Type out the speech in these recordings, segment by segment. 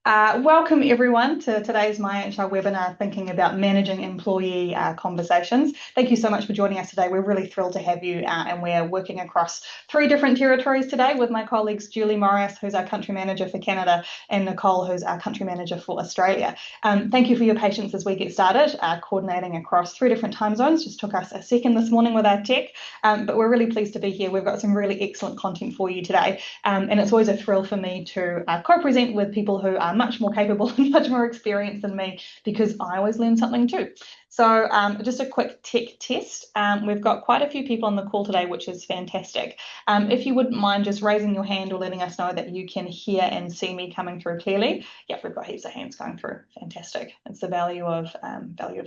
Welcome everyone to today's MyHR webinar thinking about managing employee conversations. Thank you so much for joining us today. We're really thrilled to have you and we're working across 3 different territories today with my colleagues Julie Morris, who's our country manager for Canada, and Nicole, who's our country manager for Australia. Thank you for your patience as we get started, coordinating across 3 different time zones. Just took us a second this morning with our tech, but we're really pleased to be here. We've got some really excellent content for you today, and it's always a thrill for me to co-present with people who are much more capable and much more experienced than me, because I always learn something too. So just a quick tech test. We've got quite a few people on the call today, which is fantastic. If you wouldn't mind just raising your hand or letting us know that you can hear and see me coming through clearly. Yep, we've got heaps of hands going through. Fantastic. It's the value of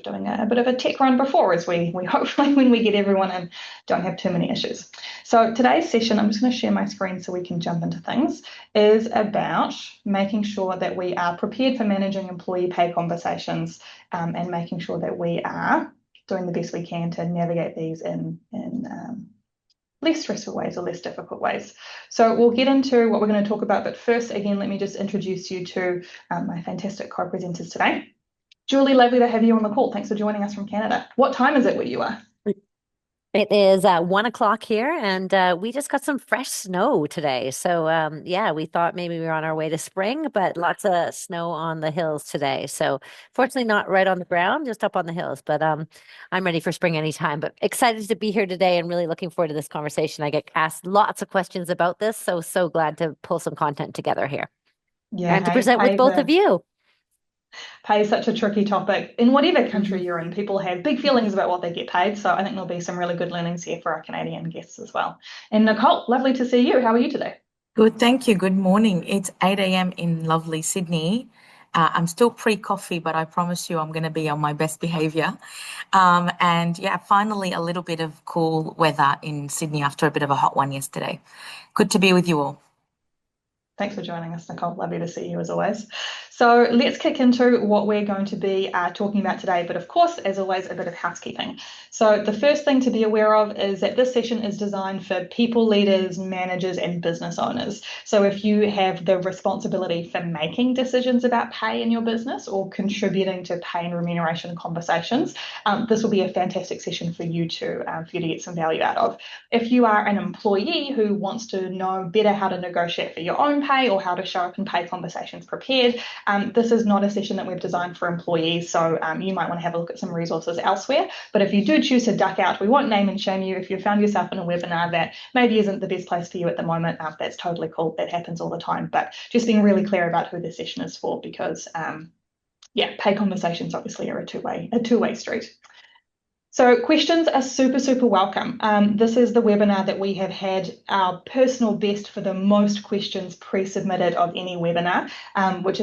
doing a bit of a tech run before, as we hopefully, when we get everyone in, don't have too many issues. So today's session, I'm just going to share my screen so we can jump into things, is about making sure that we are prepared for managing employee pay conversations, and making sure that we are doing the best we can to navigate these in less stressful ways or less difficult ways. So we'll get into what we're going to talk about, but first, again, let me just introduce you to my fantastic co-presenters today. Julie, lovely to have you on the call. Thanks for joining us from Canada. What time is it where you are? It is 1 o'clock here, and we just got some fresh snow today. So, yeah, we thought maybe we were on our way to spring, but lots of snow on the hills today. So, fortunately, not right on the ground, just up on the hills. But I'm ready for spring anytime. But excited to be here today and really looking forward to this conversation. I get asked lots of questions about this, so glad to pull some content together here Yeah, and to hey, present with both of you. Pay is such a tricky topic. In whatever country Mhm. you're in, people have big feelings about what they get paid. So I think there'll be some really good learnings here for our Canadian guests as well. And Nicole, lovely to see you. How are you today? Good, thank you. Good morning. It's 8 a.m. in lovely Sydney. I'm still pre-coffee, but I promise you I'm going to be on my best behavior. And yeah, finally a little bit of cool weather in Sydney after a bit of a hot one yesterday. Good to be with you all. Thanks for joining us, Nicole. Lovely to see you as always. So let's kick into what we're going to be talking about today. But of course, as always, a bit of housekeeping. So the first thing to be aware of is that this session is designed for people, leaders, managers, and business owners. So if you have the responsibility for making decisions about pay in your business or contributing to pay and remuneration conversations, this will be a fantastic session for you to get some value out of. If you are an employee who wants to know better how to negotiate for your own pay or how to show up in pay conversations prepared, this is not a session that we've designed for employees, so you might want to have a look at some resources elsewhere. But if you do choose to duck out, we won't name and shame you. If you found yourself in a webinar that maybe isn't the best place for you at the moment, that's totally cool. That happens all the time. But just being really clear about who this session is for, because yeah, pay conversations obviously are a two-way street. So questions are super welcome. This is the webinar that we have had our personal best for the most questions pre-submitted of any webinar, which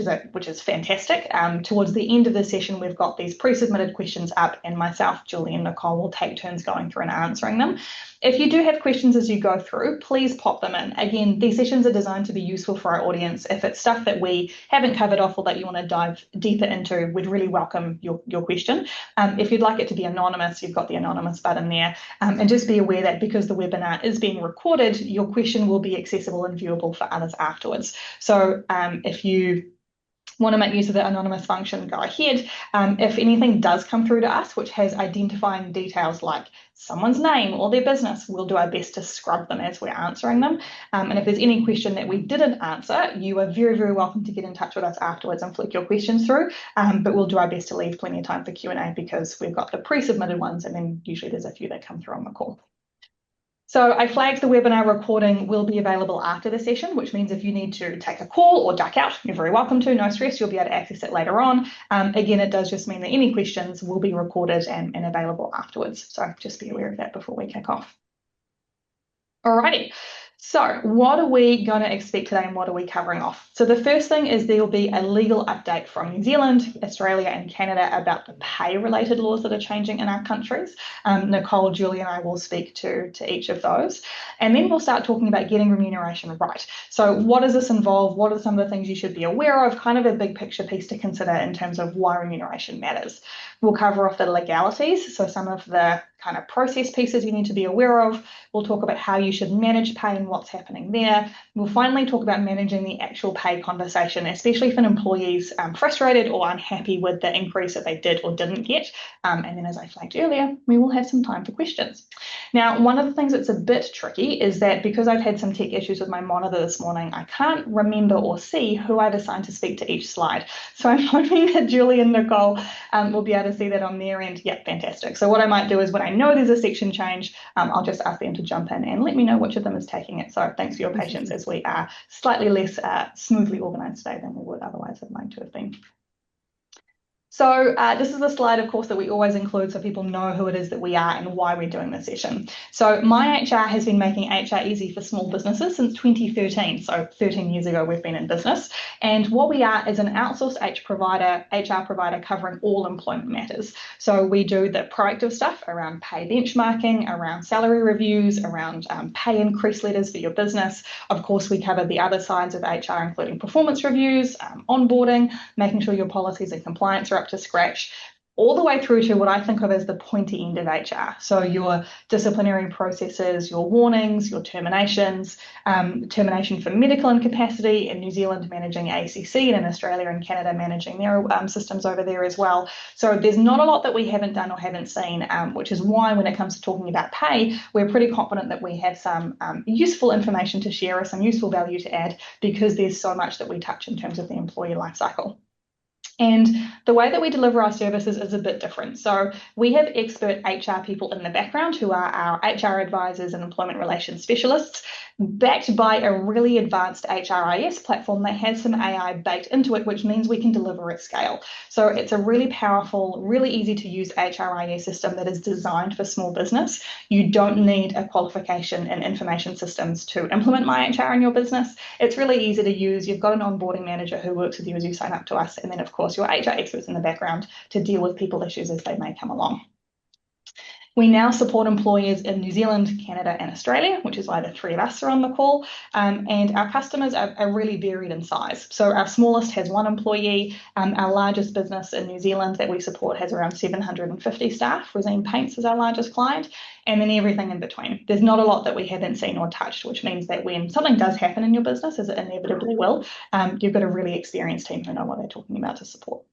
is fantastic. Towards the end of the session, we've got these pre-submitted questions up, and myself, Julie, and Nicole will take turns going through and answering them. If you do have questions as you go through, please pop them in. Again, these sessions are designed to be useful for our audience. If it's stuff that we haven't covered off or that you want to dive deeper into, we'd really welcome your question. If you'd like it to be anonymous, you've got the anonymous button there. And just be aware that because the webinar is being recorded, your question will be accessible and viewable for others afterwards. So if you want to make use of the anonymous function, go ahead. If anything does come through to us, which has identifying details like someone's name or their business, we'll do our best to scrub them as we're answering them. And if there's any question that we didn't answer, you are very welcome to get in touch with us afterwards and flick your questions through. But we'll do our best to leave plenty of time for Q&A, because we've got the pre-submitted ones, and then usually there's a few that come through on the call. So I flagged the webinar recording will be available after the session, which means if you need to take a call or duck out, you're very welcome to, no stress, you'll be able to access it later on. Again, it does just mean that any questions will be recorded and available afterwards. So just be aware of that before we kick off. Alrighty. So what are we going to expect today, and what are we covering off? So the first thing is there will be a legal update from New Zealand, Australia and Canada about the pay-related laws that are changing in our countries. Nicole, Julie and I will speak to each of those. And then we'll start talking about getting remuneration right. So what does this involve? What are some of the things you should be aware of? Kind of a big picture piece to consider in terms of why remuneration matters. We'll cover off the legalities, so some of the kind of process pieces you need to be aware of. We'll talk about how you should manage pay and what's happening there. We'll finally talk about managing the actual pay conversation, especially if an employee's frustrated or unhappy with the increase that they did or didn't get. And then, as I flagged earlier, we will have some time for questions. Now, one of the things that's a bit tricky is that because I've had some tech issues with my monitor this morning, I can't remember or see who I've assigned to speak to each slide. So I'm hoping that Julie and Nicole will be able to see that on their end. Yeah, fantastic. So what I might do is when I know there's a section change, I'll just ask them to jump in and let me know which of them is taking it. So thanks for your patience as we are slightly less smoothly organised today than we would otherwise have liked to have been. So this is the slide, of course, that we always include so people know who it is that we are and why we're doing this session. So MyHR has been making HR easy for small businesses since 2013. So 13 years ago, we've been in business. And what we are is an outsourced HR provider covering all employment matters. So we do the proactive stuff around pay benchmarking, around salary reviews, around pay increase letters for your business. Of course, we cover the other sides of HR, including performance reviews, onboarding, making sure your policies and compliance are up to scratch, all the way through to what I think of as the pointy end of HR. So your disciplinary processes, your warnings, your terminations, termination for medical incapacity, in New Zealand managing ACC, and in Australia and Canada managing their systems over there as well. So there's not a lot that we haven't done or haven't seen, which is why when it comes to talking about pay, we're pretty confident that we have some useful information to share or some useful value to add, because there's so much that we touch in terms of the employee life cycle. And the way that we deliver our services is a bit different. So we have expert HR people in the background who are our HR advisors and employment relations specialists, backed by a really advanced HRIS platform that has some AI baked into it, which means we can deliver at scale. So it's a really powerful, really easy to use HRIS system that is designed for small business. You don't need a qualification in information systems to implement MyHR in your business. It's really easy to use. You've got an onboarding manager who works with you as you sign up to us, and then of course your HR experts in the background to deal with people issues as they may come along. We now support employers in New Zealand, Canada, and Australia, which is why the three of us are on the call. And our customers are really varied in size. So our smallest has 1 employee. Our largest business in New Zealand that we support has around 750 staff. Rosine Paints is our largest client, and then everything in between. There's not a lot that we haven't seen or touched, which means that when something does happen in your business, as it inevitably will, you've got a really experienced team who know what they're talking about to support.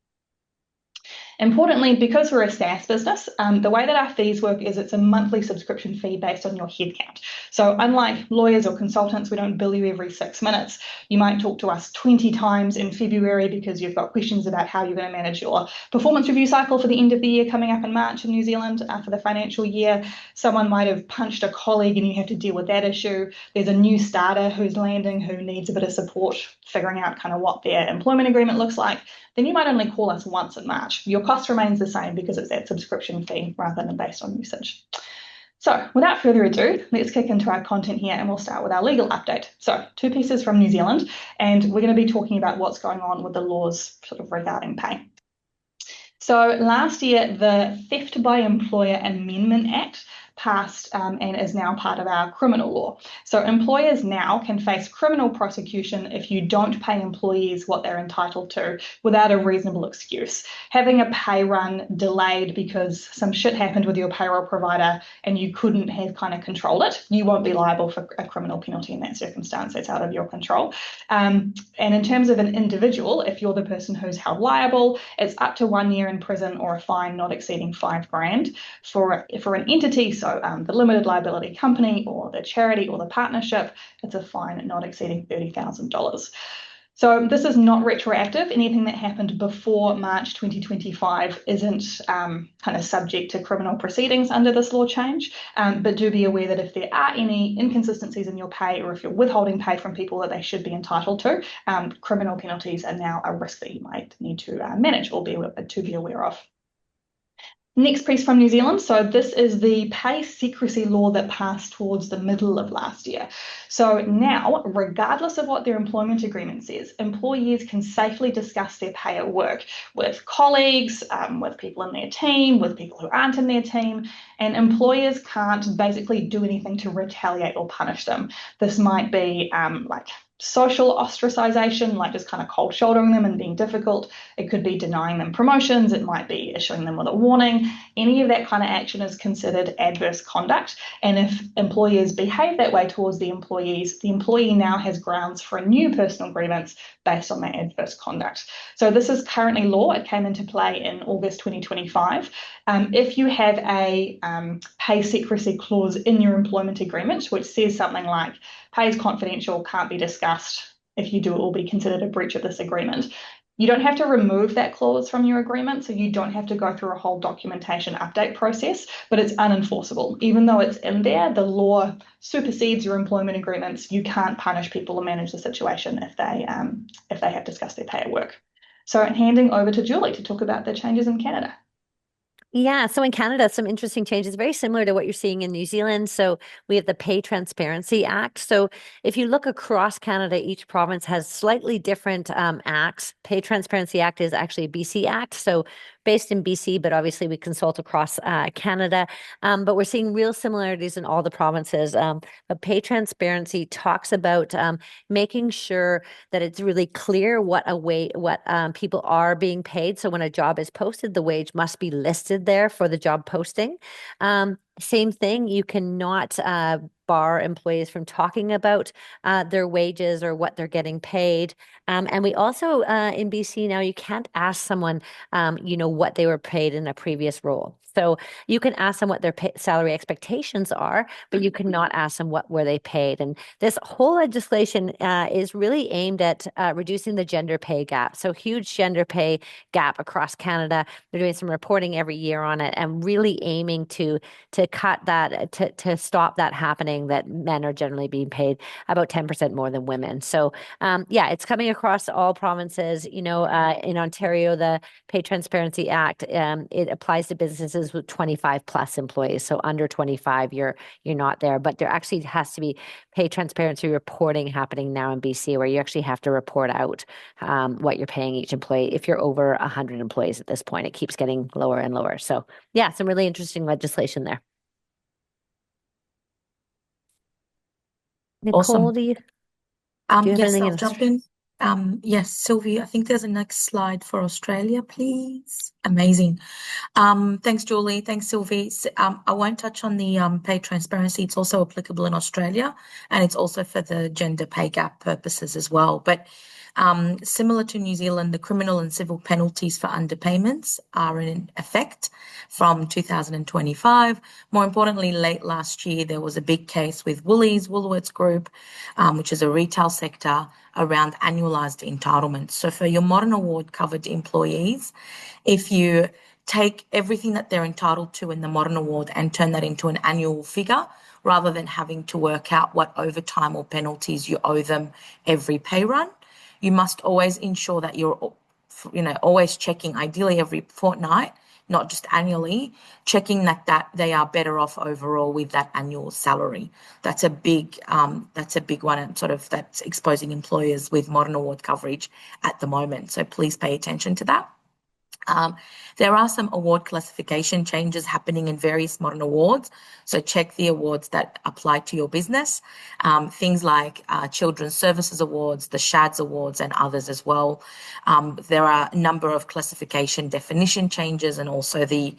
Importantly, because we're a SaaS business, the way that our fees work is it's a monthly subscription fee based on your headcount. So unlike lawyers or consultants, we don't bill you every 6 minutes. You might talk to us 20 times in February because you've got questions about how you're going to manage your performance review cycle for the end of the year coming up in March in New Zealand for the financial year. Someone might have punched a colleague and you have to deal with that issue. There's a new starter who's landing who needs a bit of support figuring out kind of what their employment agreement looks like. Then you might only call us once in March. Your cost remains the same because it's that subscription fee rather than based on usage. So without further ado, let's kick into our content here and we'll start with our legal update. So 2 pieces from New Zealand, and we're going to be talking about what's going on with the laws sort of regarding pay. So last year, the Theft by Employer Amendment Act passed and is now part of our criminal law. So employers now can face criminal prosecution if you don't pay employees what they're entitled to without a reasonable excuse. Having a pay run delayed because some shit happened with your payroll provider and you couldn't have kind of controlled it, you won't be liable for a criminal penalty in that circumstance. It's out of your control. And in terms of an individual, if you're the person who's held liable, it's up to 1 year in prison or a fine not exceeding $5,000. For an entity, so the limited liability company or the charity or the partnership, it's a fine not exceeding $30,000. So this is not retroactive. Anything that happened before March 2025 isn't kind of subject to criminal proceedings under this law change. But do be aware that if there are any inconsistencies in your pay or if you're withholding pay from people that they should be entitled to, criminal penalties are now a risk that you might need to manage or to be aware of. Next piece from New Zealand. So this is the pay secrecy law that passed towards the middle of last year. So now, regardless of what their employment agreement says, employees can safely discuss their pay at work with colleagues, with people in their team, with people who aren't in their team, and employers can't basically do anything to retaliate or punish them. This might be like social ostracization, like just kind of cold shouldering them and being difficult. It could be denying them promotions. It might be issuing them with a warning. Any of that kind of action is considered adverse conduct. And if employers behave that way towards the employees, the employee now has grounds for a new personal grievance based on that adverse conduct. So this is currently law. It came into play in August 2025. If you have a pay secrecy clause in your employment agreement, which says something like pay is confidential, can't be discussed. If you do, it will be considered a breach of this agreement. You don't have to remove that clause from your agreement, so you don't have to go through a whole documentation update process, but it's unenforceable. Even though it's in there, the law supersedes your employment agreements. You can't punish people or manage the situation if they have discussed their pay at work. So handing over to Julie to talk about the changes in Canada. Yeah, so in Canada, some interesting changes, very similar to what you're seeing in New Zealand. So we have the Pay Transparency Act. So if you look across Canada, each province has slightly different acts. Pay Transparency Act is actually a BC Act, so based in BC, but obviously we consult across Canada. But we're seeing real similarities in all the provinces. But Pay Transparency talks about making sure that it's really clear what people are being paid. So when a job is posted, the wage must be listed there for the job posting. Same thing, you cannot bar employees from talking about their wages or what they're getting paid. And we also, in BC now, you can't ask someone, what they were paid in a previous role. So you can ask them what their salary expectations are, but you cannot ask them what were they paid. And this whole legislation is really aimed at reducing the gender pay gap. So huge gender pay gap across Canada. They're doing some reporting every year on it and really aiming to cut that, to stop that happening, that men are generally being paid about 10% more than women. So it's coming across all provinces. In Ontario, the Pay Transparency Act, it applies to businesses with 25 plus employees. So under 25, you're not there. But there actually has to be pay transparency reporting happening now in BC, where you actually have to report out what you're paying each employee. If you're over 100 employees at this point, it keeps getting lower and lower. So yeah, some really interesting legislation there. Nicole, Awesome. do you have Yes, anything I'll jump in. Yes, Sylvie, I think there's a next slide for Australia, please. Amazing. Thanks, Julie. Thanks, Sylvie. I won't touch on the pay transparency. It's also applicable in Australia, and it's also for the gender pay gap purposes as well. But similar to New Zealand, the criminal and civil penalties for underpayments are in effect from 2025. More importantly, late last year, there was a big case with Woolworths Group, which is a retail sector, around annualised entitlements. So for your modern award covered employees, if you take everything that they're entitled to in the modern award and turn that into an annual figure, rather than having to work out what overtime or penalties you owe them every pay run, you must always ensure that you're always checking, ideally every fortnight, not just annually, checking that they are better off overall with that annual salary. That's a big one, and sort of that's exposing employers with modern award coverage at the moment. So please pay attention to that. There are some award classification changes happening in various modern awards. So check the awards that apply to your business. Things like Children's Services Awards, the SHADS Awards, and others as well. There are a number of classification definition changes, and also the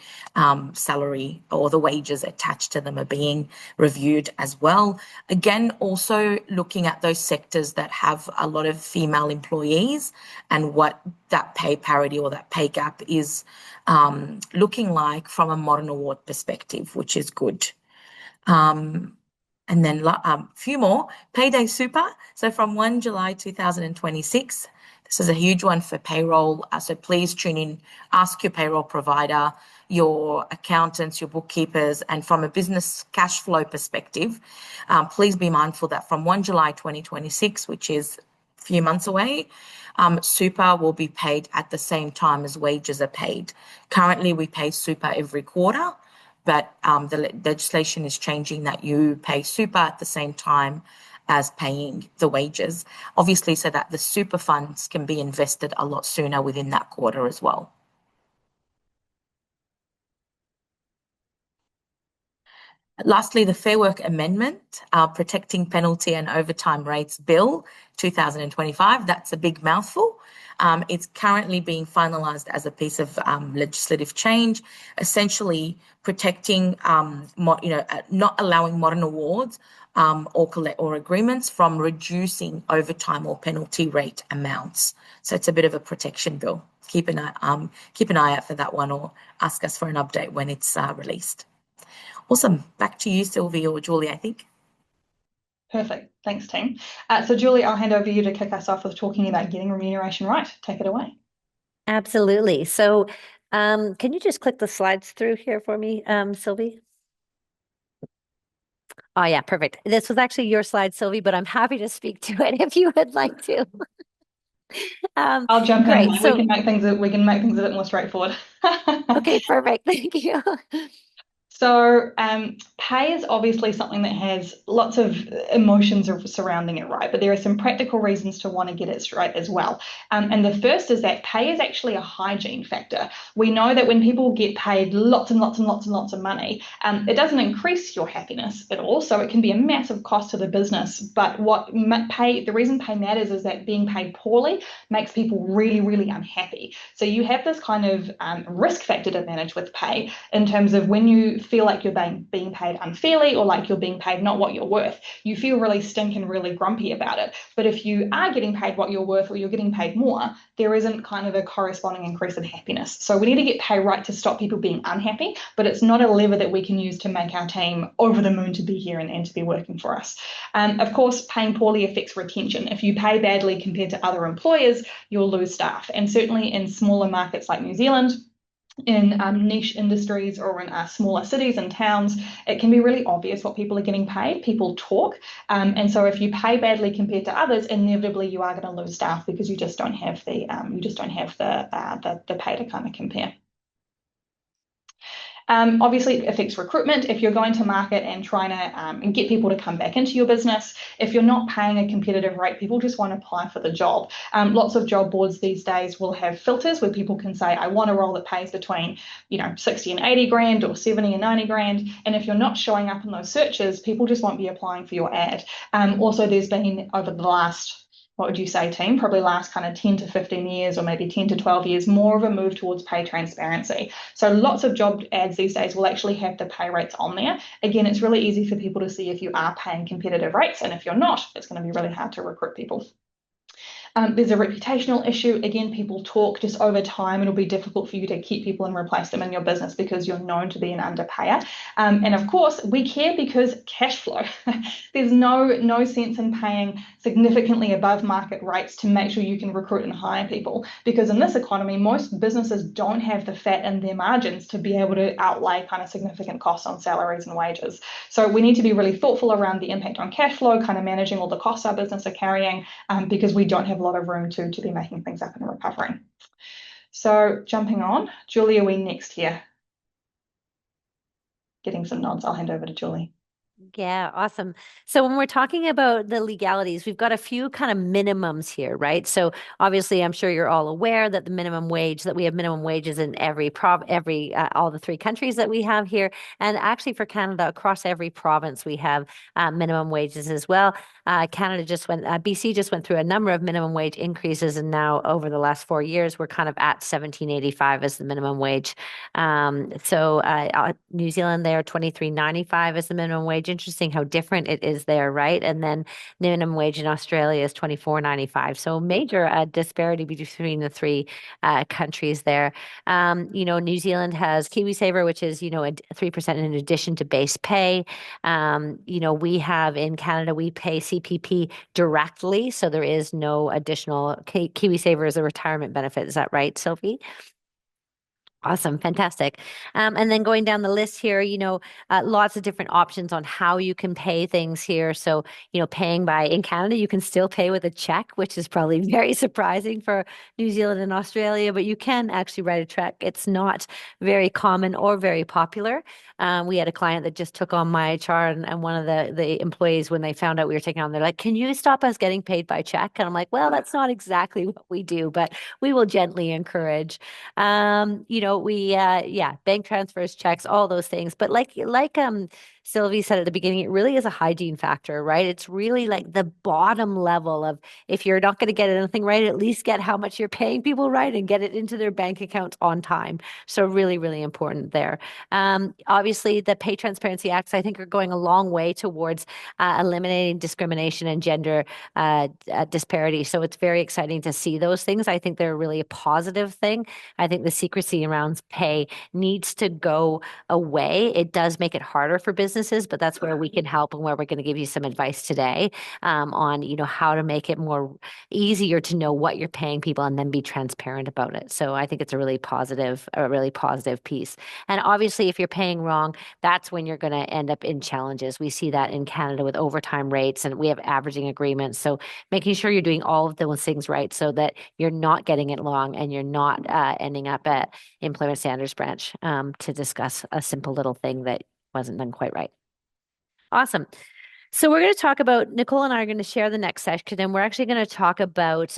salary or the wages attached to them are being reviewed as well. Again, also looking at those sectors that have a lot of female employees and what that pay parity or that pay gap is looking like from a modern award perspective, which is good. And then a few more. Payday Super. So from 1 July 2026, this is a huge one for payroll. So please tune in, ask your payroll provider, your accountants, your bookkeepers, and from a business cash flow perspective, please be mindful that from 1 July 2026, which is a few months away, super will be paid at the same time as wages are paid. Currently, we pay super every quarter, but the legislation is changing that you pay super at the same time as paying the wages, obviously, so that the super funds can be invested a lot sooner within that quarter as well. Lastly, the Fair Work Amendment, Protecting Penalty and Overtime Rates Bill 2025. That's a big mouthful. It's currently being finalised as a piece of legislative change, essentially protecting, not allowing modern awards or agreements from reducing overtime or penalty rate amounts. So it's a bit of a protection bill. Keep an eye out for that one, or ask us for an update when it's released. Awesome. Back to you, Sylvie or Julie, I think. Perfect. Thanks, team. So Julie, I'll hand over you to kick us off with talking about getting remuneration right. Take it away. Absolutely. So can you just click the slides through here for me, Sylvie? Oh, yeah, perfect. This was actually your slide, Sylvie, but I'm happy to speak to it if you would like to. I'll jump great. in. So we can make things a bit more straightforward. okay, perfect. Thank you. So pay is obviously something that has lots of emotions surrounding it, right? But there are some practical reasons to want to get it right as well. And the first is that pay is actually a hygiene factor. We know that when people get paid lots and lots and lots and lots of money, it doesn't increase your happiness at all. So it can be a massive cost to the business. But the reason pay matters is that being paid poorly makes people really, really unhappy. So you have this kind of risk factor to manage with pay in terms of when you feel like you're being paid unfairly or like you're being paid not what you're worth, you feel really stink and really grumpy about it. But if you are getting paid what you're worth or you're getting paid more, there isn't kind of a corresponding increase in happiness. So we need to get pay right to stop people being unhappy, but it's not a lever that we can use to make our team over the moon to be here and to be working for us. Of course, paying poorly affects retention. If you pay badly compared to other employers, you'll lose staff. And certainly in smaller markets like New Zealand, in niche industries or in smaller cities and towns, it can be really obvious what people are getting paid. People talk, and so if you pay badly compared to others, inevitably you are going to lose staff because you just don't have the pay to kind of compare. Obviously, it affects recruitment. If you're going to market and trying to and get people to come back into your business, if you're not paying a competitive rate, people just won't apply for the job. Lots of job boards these days will have filters where people can say, I want a role that pays between 60 and 80 grand or 70 and 90 grand. And if you're not showing up in those searches, people just won't be applying for your ad. Also, there's been over the last, what would you say, team? Probably last kind of 10 to 15 years or maybe 10 to 12 years, more of a move towards pay transparency. So lots of job ads these days will actually have the pay rates on there. Again, it's really easy for people to see if you are paying competitive rates, and if you're not, it's going to be really hard to recruit people. There's a reputational issue. Again, people talk. Just over time, it'll be difficult for you to keep people and replace them in your business because you're known to be an underpayer. And of course, we care because cash flow. There's no sense in paying significantly above market rates to make sure you can recruit and hire people, because in this economy, most businesses don't have the fat in their margins to be able to outlay kind of significant costs on salaries and wages. So we need to be really thoughtful around the impact on cash flow, kind of managing all the costs our business are carrying, because we don't have a lot of room to be making things up and recovering. So jumping on, Julie, are we next here? Getting some nods. I'll hand over to Julie. Yeah, awesome. So when we're talking about the legalities, we've got a few kind of minimums here, right? So obviously, I'm sure you're all aware that we have minimum wages in all the three countries that we have here, and actually for Canada, across every province, we have minimum wages as well. BC just went through a number of minimum wage increases, and now over the last 4 years, we're kind of at $17.85 as the minimum wage. New Zealand there, $23.95 as the minimum wage. Interesting how different it is there, right? And then minimum wage in Australia is $24.95. So major disparity between the three countries there. New Zealand has KiwiSaver, which is, 3% in addition to base pay. We have in Canada, we pay CPP directly. So there is no additional KiwiSaver is a retirement benefit. Is that right, Sophie? Awesome. Fantastic. And then going down the list here, lots of different options on how you can pay things here. So, paying in Canada, you can still pay with a check, which is probably very surprising for New Zealand and Australia, but you can actually write a check. It's not very common or very popular. We had a client that just took on MyHR, and one of the employees, when they found out we were taking on, they're like, can you stop us getting paid by check? And I'm like, well, that's not exactly what we do, but we will gently encourage. Bank transfers, checks, all those things. But like Sylvie said at the beginning, it really is a hygiene factor, right? It's really like the bottom level of if you're not going to get anything right, at least get how much you're paying people right and get it into their bank accounts on time. So really, really important there. Obviously, the Pay Transparency Acts, I think, are going a long way towards eliminating discrimination and gender disparity. So it's very exciting to see those things. I think they're really a positive thing. I think the secrecy around pay needs to go away. It does make it harder for businesses, but that's where we can help and where we're going to give you some advice today on, how to make it more easier to know what you're paying people and then be transparent about it. So I think it's a really positive piece. And obviously, if you're paying wrong, that's when you're going to end up in challenges. We see that in Canada with overtime rates, and we have averaging agreements. So making sure you're doing all of those things right so that you're not getting it wrong and you're not ending up at Employment Standards Branch to discuss a simple little thing that wasn't done quite right. Awesome. So we're going to talk about, Nicole and I are going to share the next section, and we're actually going to talk about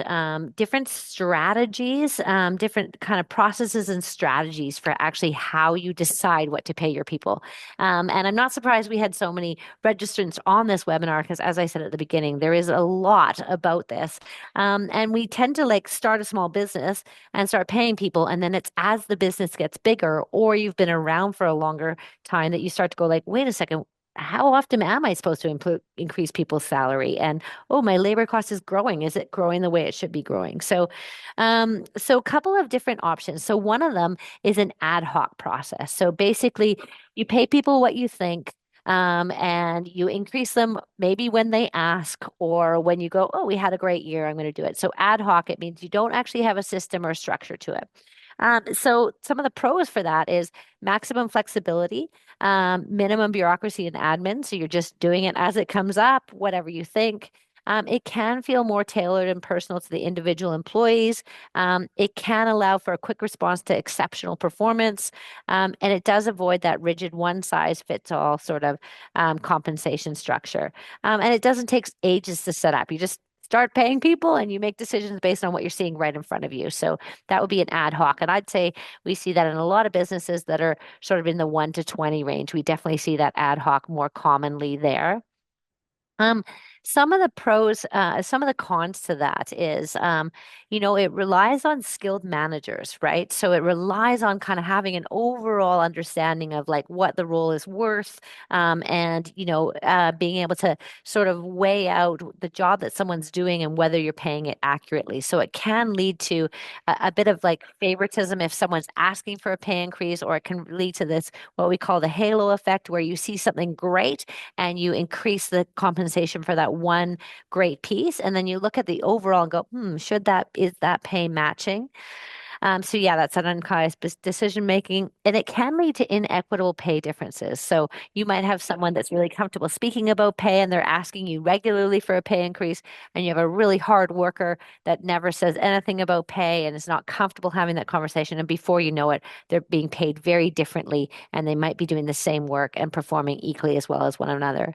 different strategies, different kind of processes and strategies for actually how you decide what to pay your people. And I'm not surprised we had so many registrants on this webinar because, as I said at the beginning, there is a lot about this. And we tend to start a small business and start paying people. And then it's as the business gets bigger or you've been around for a longer time that you start to go wait a second, how often am I supposed to increase people's salary? And oh, my labor cost is growing. Is it growing the way it should be growing? So, so a couple of different options. So one of them is an ad hoc process. So basically, you pay people what you think. And you increase them maybe when they ask or when you go, oh, we had a great year, I'm going to do it. So ad hoc, it means you don't actually have a system or a structure to it. So some of the pros for that is maximum flexibility, minimum bureaucracy and admin. So you're just doing it as it comes up, whatever you think. It can feel more tailored and personal to the individual employees. It can allow for a quick response to exceptional performance. And it does avoid that rigid one size fits all sort of compensation structure. And it doesn't take ages to set up. You just start paying people and you make decisions based on what you're seeing right in front of you. So that would be an ad hoc. And I'd say we see that in a lot of businesses that are sort of in the 1 to 20 range. We definitely see that ad hoc more commonly there. Some of the pros, some of the cons to that is, it relies on skilled managers, right? So it relies on kind of having an overall understanding of what the role is worth, and being able to sort of weigh out the job that someone's doing and whether you're paying it accurately. So it can lead to a bit of favoritism if someone's asking for a pay increase, or it can lead to this what we call the halo effect, where you see something great and you increase the compensation for that one great piece. And then you look at the overall and go, is that pay matching? So yeah, that's an unbiased decision making, and it can lead to inequitable pay differences. So you might have someone that's really comfortable speaking about pay and they're asking you regularly for a pay increase, and you have a really hard worker that never says anything about pay and is not comfortable having that conversation. And before you know it, they're being paid very differently, and they might be doing the same work and performing equally as well as one another.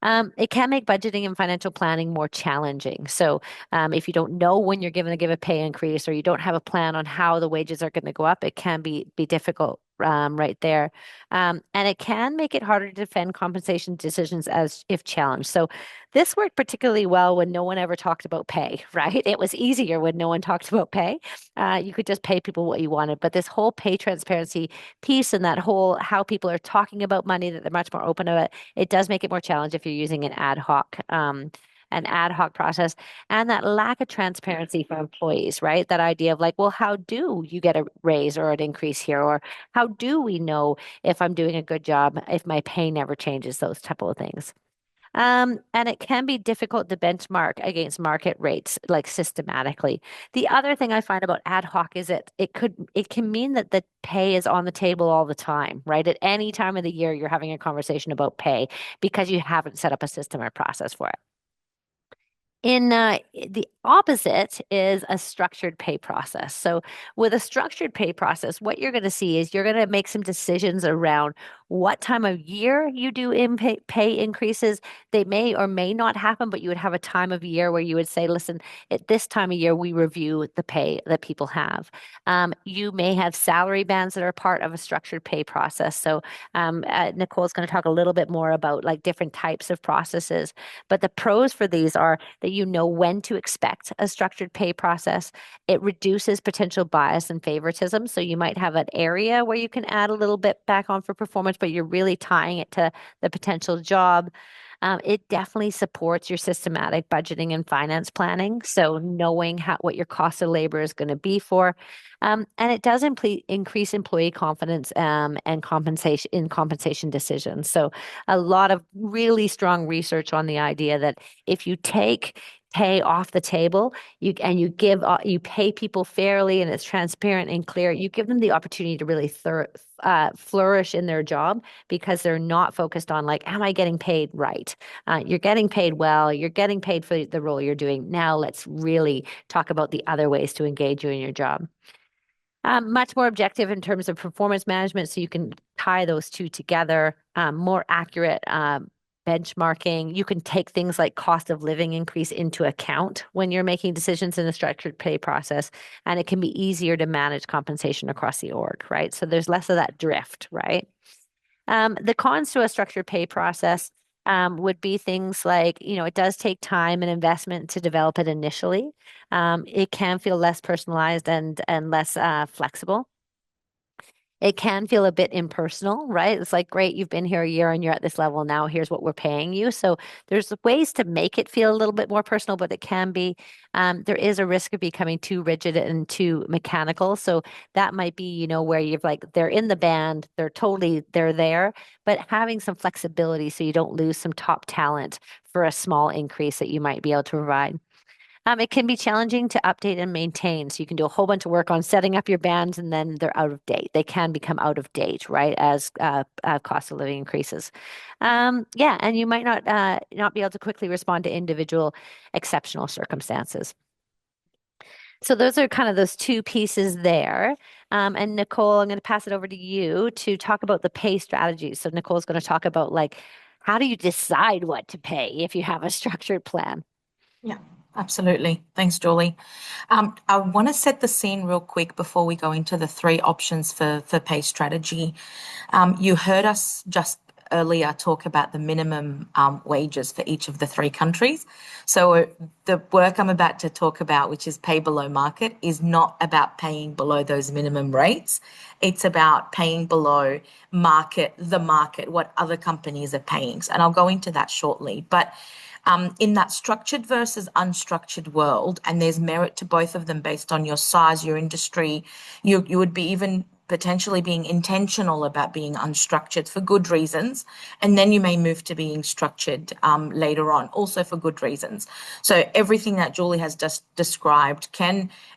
It can make budgeting and financial planning more challenging. So if you don't know when you're going to give a pay increase, or you don't have a plan on how the wages are going to go up, it can be difficult right there. And it can make it harder to defend compensation decisions as if challenged. So this worked particularly well when no one ever talked about pay, right? It was easier when no one talked about pay. You could just pay people what you wanted. But this whole pay transparency piece and that whole how people are talking about money, that they're much more open about it does make it more challenging if you're using an ad hoc process, and that lack of transparency for employees, right? That idea of well, how do you get a raise or an increase here? Or how do we know if I'm doing a good job if my pay never changes? Those type of things. And it can be difficult to benchmark against market rates systematically. The other thing I find about ad hoc is it can mean that the pay is on the table all the time, right? At any time of the year, you're having a conversation about pay because you haven't set up a system or process for it. In the opposite is a structured pay process. So with a structured pay process, what you're going to see is you're going to make some decisions around what time of year you do pay increases. They may or may not happen, but you would have a time of year where you would say, listen, at this time of year, we review the pay that people have. You may have salary bands that are part of a structured pay process. So Nicole's going to talk a little bit more about like different types of processes. But the pros for these are that you know when to expect a structured pay process. It reduces potential bias and favoritism. So you might have an area where you can add a little bit back on for performance, but you're really tying it to the potential job. It definitely supports your systematic budgeting and finance planning. So knowing what your cost of labor is going to be for. And it does increase employee confidence and compensation decisions. So a lot of really strong research on the idea that if you take pay off the table, you pay people fairly and it's transparent and clear, you give them the opportunity to really flourish in their job because they're not focused on like, am I getting paid right? You're getting paid well, you're getting paid for the role you're doing. Now let's really talk about the other ways to engage you in your job. Much more objective in terms of performance management, so you can tie those two together. More accurate benchmarking. You can take things like cost of living increase into account when you're making decisions in a structured pay process, and it can be easier to manage compensation across the org, right? So there's less of that drift, right? The cons to a structured pay process would be things like, it does take time and investment to develop it initially. It can feel less personalized and less flexible. It can feel a bit impersonal, right? It's like, great, you've been here a year and you're at this level now. Here's what we're paying you. So there's ways to make it feel a little bit more personal, but it can be. There is a risk of becoming too rigid and too mechanical. So that might be, where you've like they're in the band, they're there, but having some flexibility so you don't lose some top talent for a small increase that you might be able to provide. It can be challenging to update and maintain. So you can do a whole bunch of work on setting up your bands and then they're out of date. They can become out of date, right, as cost of living increases. Yeah, and you might not be able to quickly respond to individual exceptional circumstances. So those are kind of those two pieces there. And Nicole, I'm going to pass it over to you to talk about the pay strategies. So Nicole's going to talk about like, how do you decide what to pay if you have a structured plan? Yeah, absolutely. Thanks, Julie. I want to set the scene real quick before we go into the three options for pay strategy. You heard us just earlier talk about the minimum wages for each of the three countries. So the work I'm about to talk about, which is pay below market, is not about paying below those minimum rates. It's about paying below the market, what other companies are paying. And I'll go into that shortly. But in that structured versus unstructured world, and there's merit to both of them based on your size, your industry, you would be even potentially being intentional about being unstructured for good reasons, and then you may move to being structured later on, also for good reasons. So everything that Julie has just described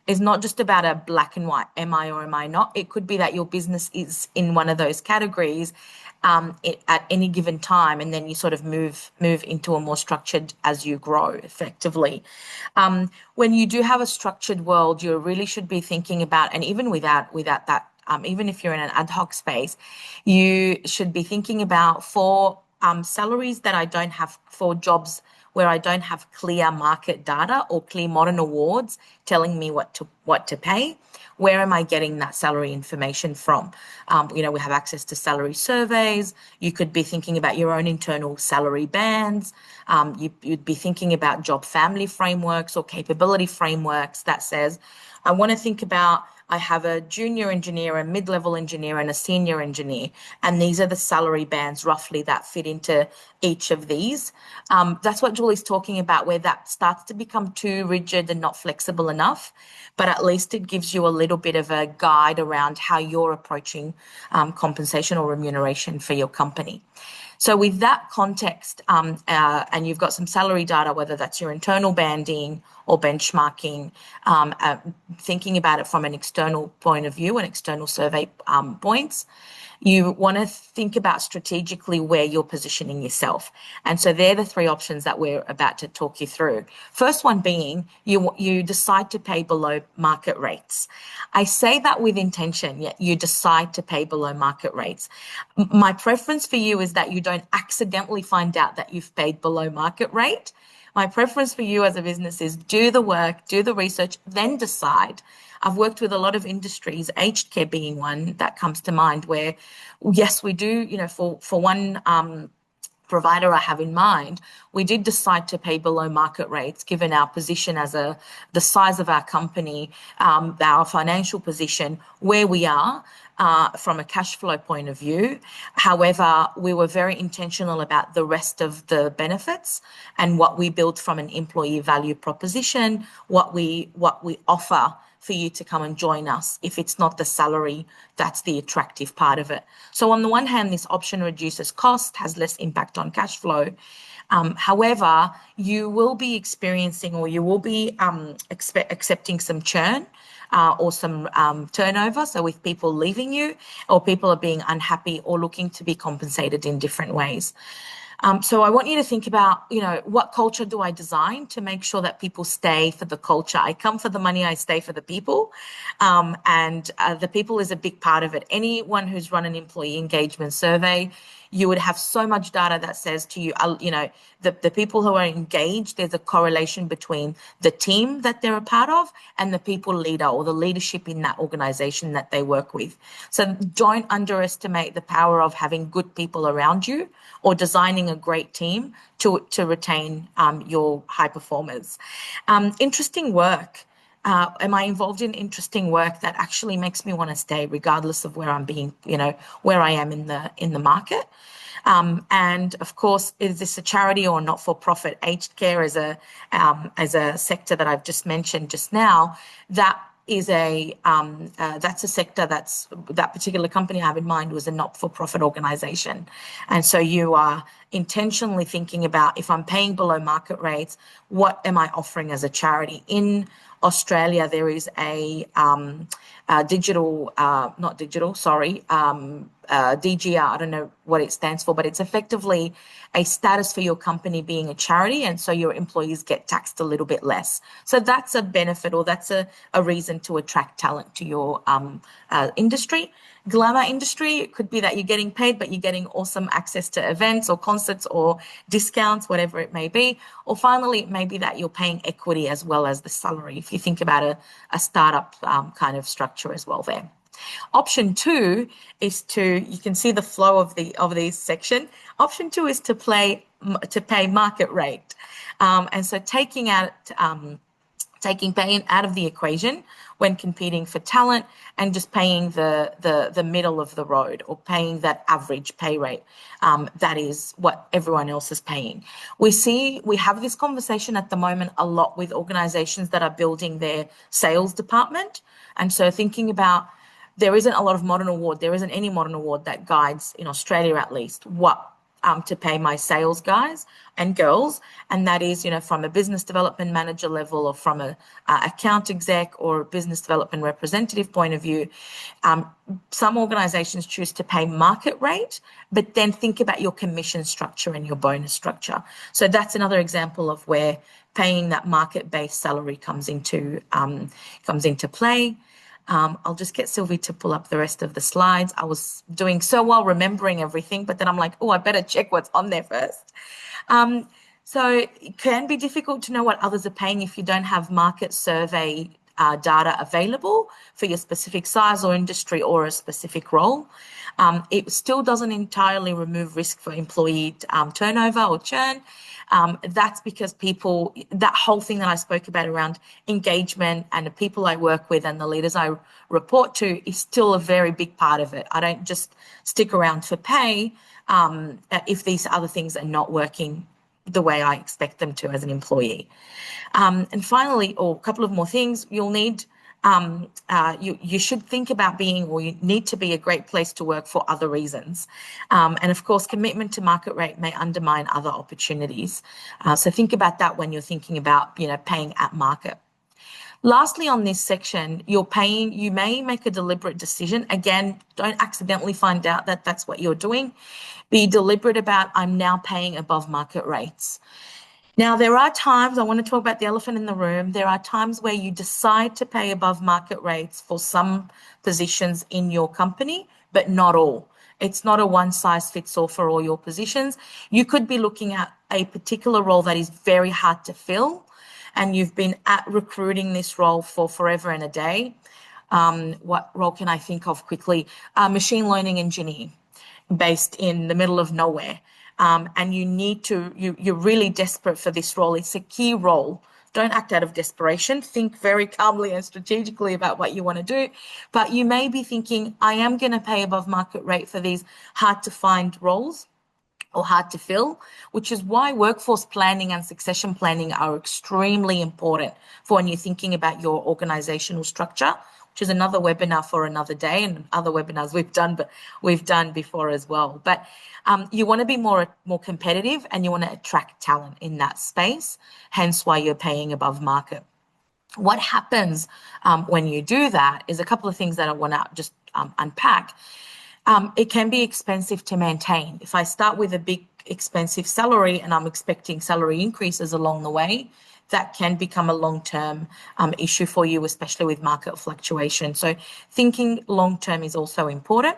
is not just about a black and white, am I or am I not? It could be that your business is in one of those categories at any given time, and then you sort of move into a more structured as you grow effectively. When you do have a structured world, you really should be thinking about, and even without that, even if you're in an ad hoc space, you should be thinking about for salaries that I don't have, for jobs where I don't have clear market data or clear modern awards telling me what to pay. Where am I getting that salary information from? We have access to salary surveys. You could be thinking about your own internal salary bands. You'd be thinking about job family frameworks or capability frameworks that says, I want to think about, I have a junior engineer, a mid-level engineer, and a senior engineer, and these are the salary bands roughly that fit into each of these. That's what Julie's talking about, where that starts to become too rigid and not flexible enough, but at least it gives you a little bit of a guide around how you're approaching compensation or remuneration for your company. So with that context, and you've got some salary data, whether that's your internal banding or benchmarking, thinking about it from an external point of view and external survey points, You want to think about strategically where you're positioning yourself. And so they're the three options that we're about to talk you through. First one being you decide to pay below market rates. I say that with intention, yet you decide to pay below market rates. My preference for you is that you don't accidentally find out that you've paid below market rate. My preference for you as a business is do the work, do the research, then decide. I've worked with a lot of industries, aged care being one that comes to mind, where yes, we do, for one provider I have in mind, we did decide to pay below market rates given our position as the size of our company, our financial position, where we are from a cash flow point of view. However, we were very intentional about the rest of the benefits and what we built from an employee value proposition, what we offer for you to come and join us. If it's not the salary, that's the attractive part of it. So on the one hand, this option reduces cost, has less impact on cash flow. However, you will be experiencing, or you will be accepting some churn or some turnover. So with people leaving you, or people are being unhappy or looking to be compensated in different ways. So I want you to think about, what culture do I design to make sure that people stay for the culture? I come for the money, I stay for the people. And the people is a big part of it. Anyone who's run an employee engagement survey, you would have so much data that says to you, the people who are engaged, there's a correlation between the team that they're a part of and the people leader or the leadership in that organization that they work with. So don't underestimate the power of having good people around you or designing a great team to retain your high performers. Interesting work. Am I involved in interesting work that actually makes me want to stay, regardless of where I'm being, where I am in the market? And of course, is this a charity or not for profit? Aged care as a sector that I've just mentioned just now, that is that's a sector that particular company I have in mind was a not-for-profit organization. And so you are intentionally thinking about, if I'm paying below market rates, what am I offering as a charity? In Australia, there is a DGR, I don't know what it stands for, but it's effectively a status for your company being a charity, and so your employees get taxed a little bit less. So that's a benefit, or that's a reason to attract talent to your industry. Glamour industry, it could be that you're getting paid, but you're getting awesome access to events or concerts or discounts, whatever it may be. Or finally, it may be that you're paying equity as well as the salary, if you think about a startup kind of structure as well there. Option 2 is you can see the flow of these section. Option 2 is to pay market rate. And so taking paying out of the equation when competing for talent, and just paying the middle of the road, or paying that average pay rate. That is what everyone else is paying. We have this conversation at the moment a lot with organizations that are building their sales department. And so thinking about, there isn't a lot of modern award. There isn't any modern award that guides, in Australia at least, what to pay my sales guys and girls. And that is, from a business development manager level, or from a account exec or a business development representative point of view. Some organizations choose to pay market rate, but then think about your commission structure and your bonus structure. So that's another example of where paying that market-based salary comes into play. I'll just get Sylvie to pull up the rest of the slides. I was doing so well remembering everything, but then I'm like, I better check what's on there first. So it can be difficult to know what others are paying if you don't have market survey data available for your specific size or industry or a specific role. It still doesn't entirely remove risk for employee turnover or churn. That's because that whole thing that I spoke about around engagement and the people I work with and the leaders I report to is still a very big part of it. I don't just stick around for pay if these other things are not working the way I expect them to as an employee. And finally, or a couple of more things, you'll need you should think about being, or you need to be, a great place to work for other reasons. And of course, commitment to market rate may undermine other opportunities. So think about that when you're thinking about, paying at market. Lastly, on this section, you may make a deliberate decision. Again, don't accidentally find out that that's what you're doing. Be deliberate about, I'm now paying above market rates. Now, there are times, I want to talk about the elephant in the room. There are times where you decide to pay above market rates for some positions in your company, but not all. It's not a one size fits all for all your positions. You could be looking at a particular role that is very hard to fill, and you've been at recruiting this role for forever and a day. What role can I think of quickly? Machine learning engineer based in the middle of nowhere. And you're really desperate for this role. It's a key role. Don't act out of desperation. Think very calmly and strategically about what you want to do. But you may be thinking, I am going to pay above market rate for these hard to find roles or hard to fill, which is why workforce planning and succession planning are extremely important for when you're thinking about your organizational structure, which is another webinar for another day, and other webinars we've done before as well. But you want to be more competitive, and you want to attract talent in that space, hence why you're paying above market. What happens when you do that is a couple of things that I want to just unpack. It can be expensive to maintain. If I start with a big expensive salary and I'm expecting salary increases along the way, that can become a long-term issue for you, especially with market fluctuation. So thinking long-term is also important.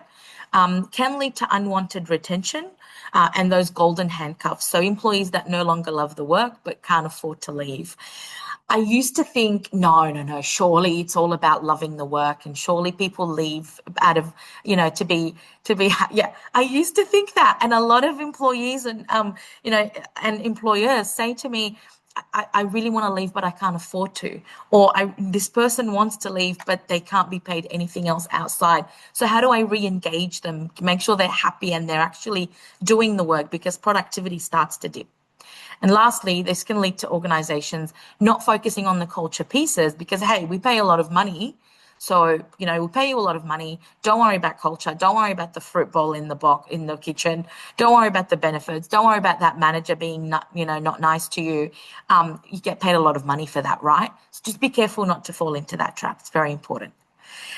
Can lead to unwanted retention and those golden handcuffs. So employees that no longer love the work but can't afford to leave. I used to think, no, surely it's all about loving the work, and surely people leave out of, yeah, I used to think that. And a lot of employees and, and employers say to me, I really want to leave, but I can't afford to. Or this person wants to leave, but they can't be paid anything else outside. So how do I re-engage them, make sure they're happy and they're actually doing the work, because productivity starts to dip. And lastly, this can lead to organizations not focusing on the culture pieces because, hey, we pay a lot of money. So, we pay you a lot of money. Don't worry about culture. Don't worry about the fruit bowl in the kitchen. Don't worry about the benefits. Don't worry about that manager being not nice to you. You get paid a lot of money for that, right? So just be careful not to fall into that trap. It's very important.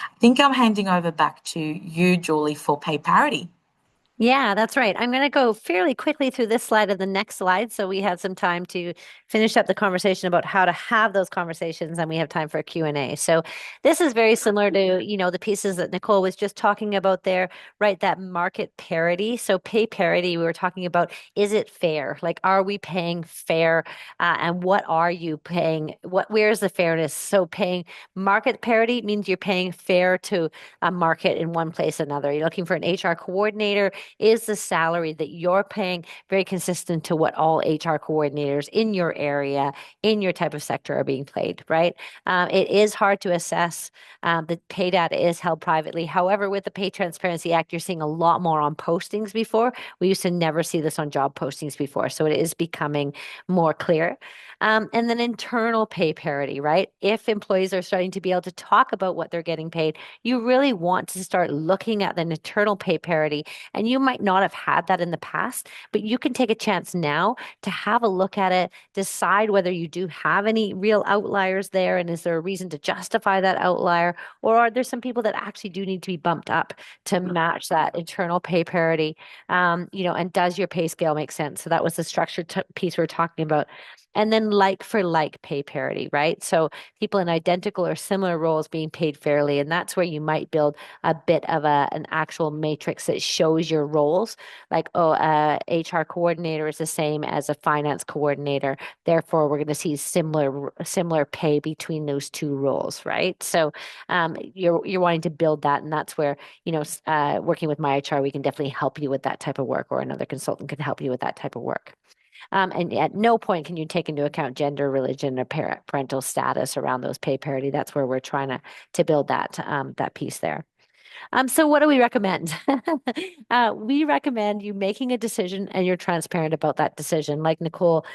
I think I'm handing over back to you, Julie, for pay parity. Yeah, that's right. I'm going to go fairly quickly through this slide and the next slide so we have some time to finish up the conversation about how to have those conversations, and we have time for a Q&A. So this is very similar to, the pieces that Nicole was just talking about there, right? That market parity. So pay parity, we were talking about, is it fair? Like, are we paying fair? And what are you paying? Where's the fairness? So paying market parity means you're paying fair to a market in one place or another. You're looking for an HR coordinator. Is the salary that you're paying very consistent to what all HR coordinators in your area, in your type of sector are being paid, right? It is hard to assess. The pay data is held privately. However, with the Pay Transparency Act, you're seeing a lot more on postings before. We used to never see this on job postings before. So it is becoming more clear. And then internal pay parity, right? If employees are starting to be able to talk about what they're getting paid, you really want to start looking at the internal pay parity. And you might not have had that in the past, but you can take a chance now to have a look at it, decide whether you do have any real outliers there, and is there a reason to justify that outlier, or are there some people that actually do need to be bumped up to match that internal pay parity? And does your pay scale make sense? So that was the structured piece we were talking about. And then like for like pay parity, right? So people in identical or similar roles being paid fairly. And that's where you might build a bit of an actual matrix that shows your roles. Like, HR coordinator is the same as a finance coordinator. Therefore, we're going to see similar pay between those two roles, right? So you're wanting to build that. And that's where, working with MyHR, we can definitely help you with that type of work, or another consultant can help you with that type of work. And at no point can you take into account gender, religion, or parental status around those pay parity. That's where we're trying to build that piece there. So what do we recommend? We recommend you making a decision and you're transparent about that decision. Like Nicole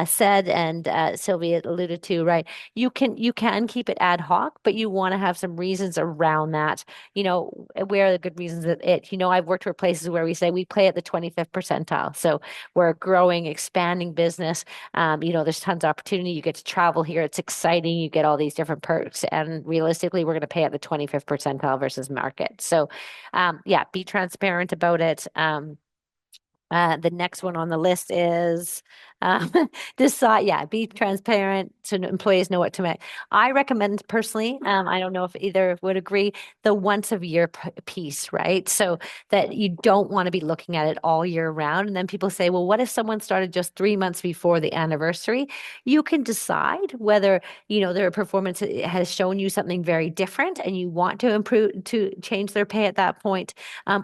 said and Sylvia alluded to, right? You can keep it ad hoc, but you want to have some reasons around that. Where are the good reasons that I've worked for places where we say we play at the 25th percentile. So we're a growing, expanding business. There's tons of opportunity. You get to travel here. It's exciting. You get all these different perks. And realistically, we're going to pay at the 25th percentile versus market. So, yeah, be transparent about it. The next one on the list is um, decide, yeah, be transparent so employees know what to make. I recommend personally, I don't know if either would agree, the once a year piece, right? So that you don't want to be looking at it all year round. And then people say, well, what if someone started just 3 months before the anniversary? You can decide whether, their performance has shown you something very different and you want to improve, to change their pay at that point,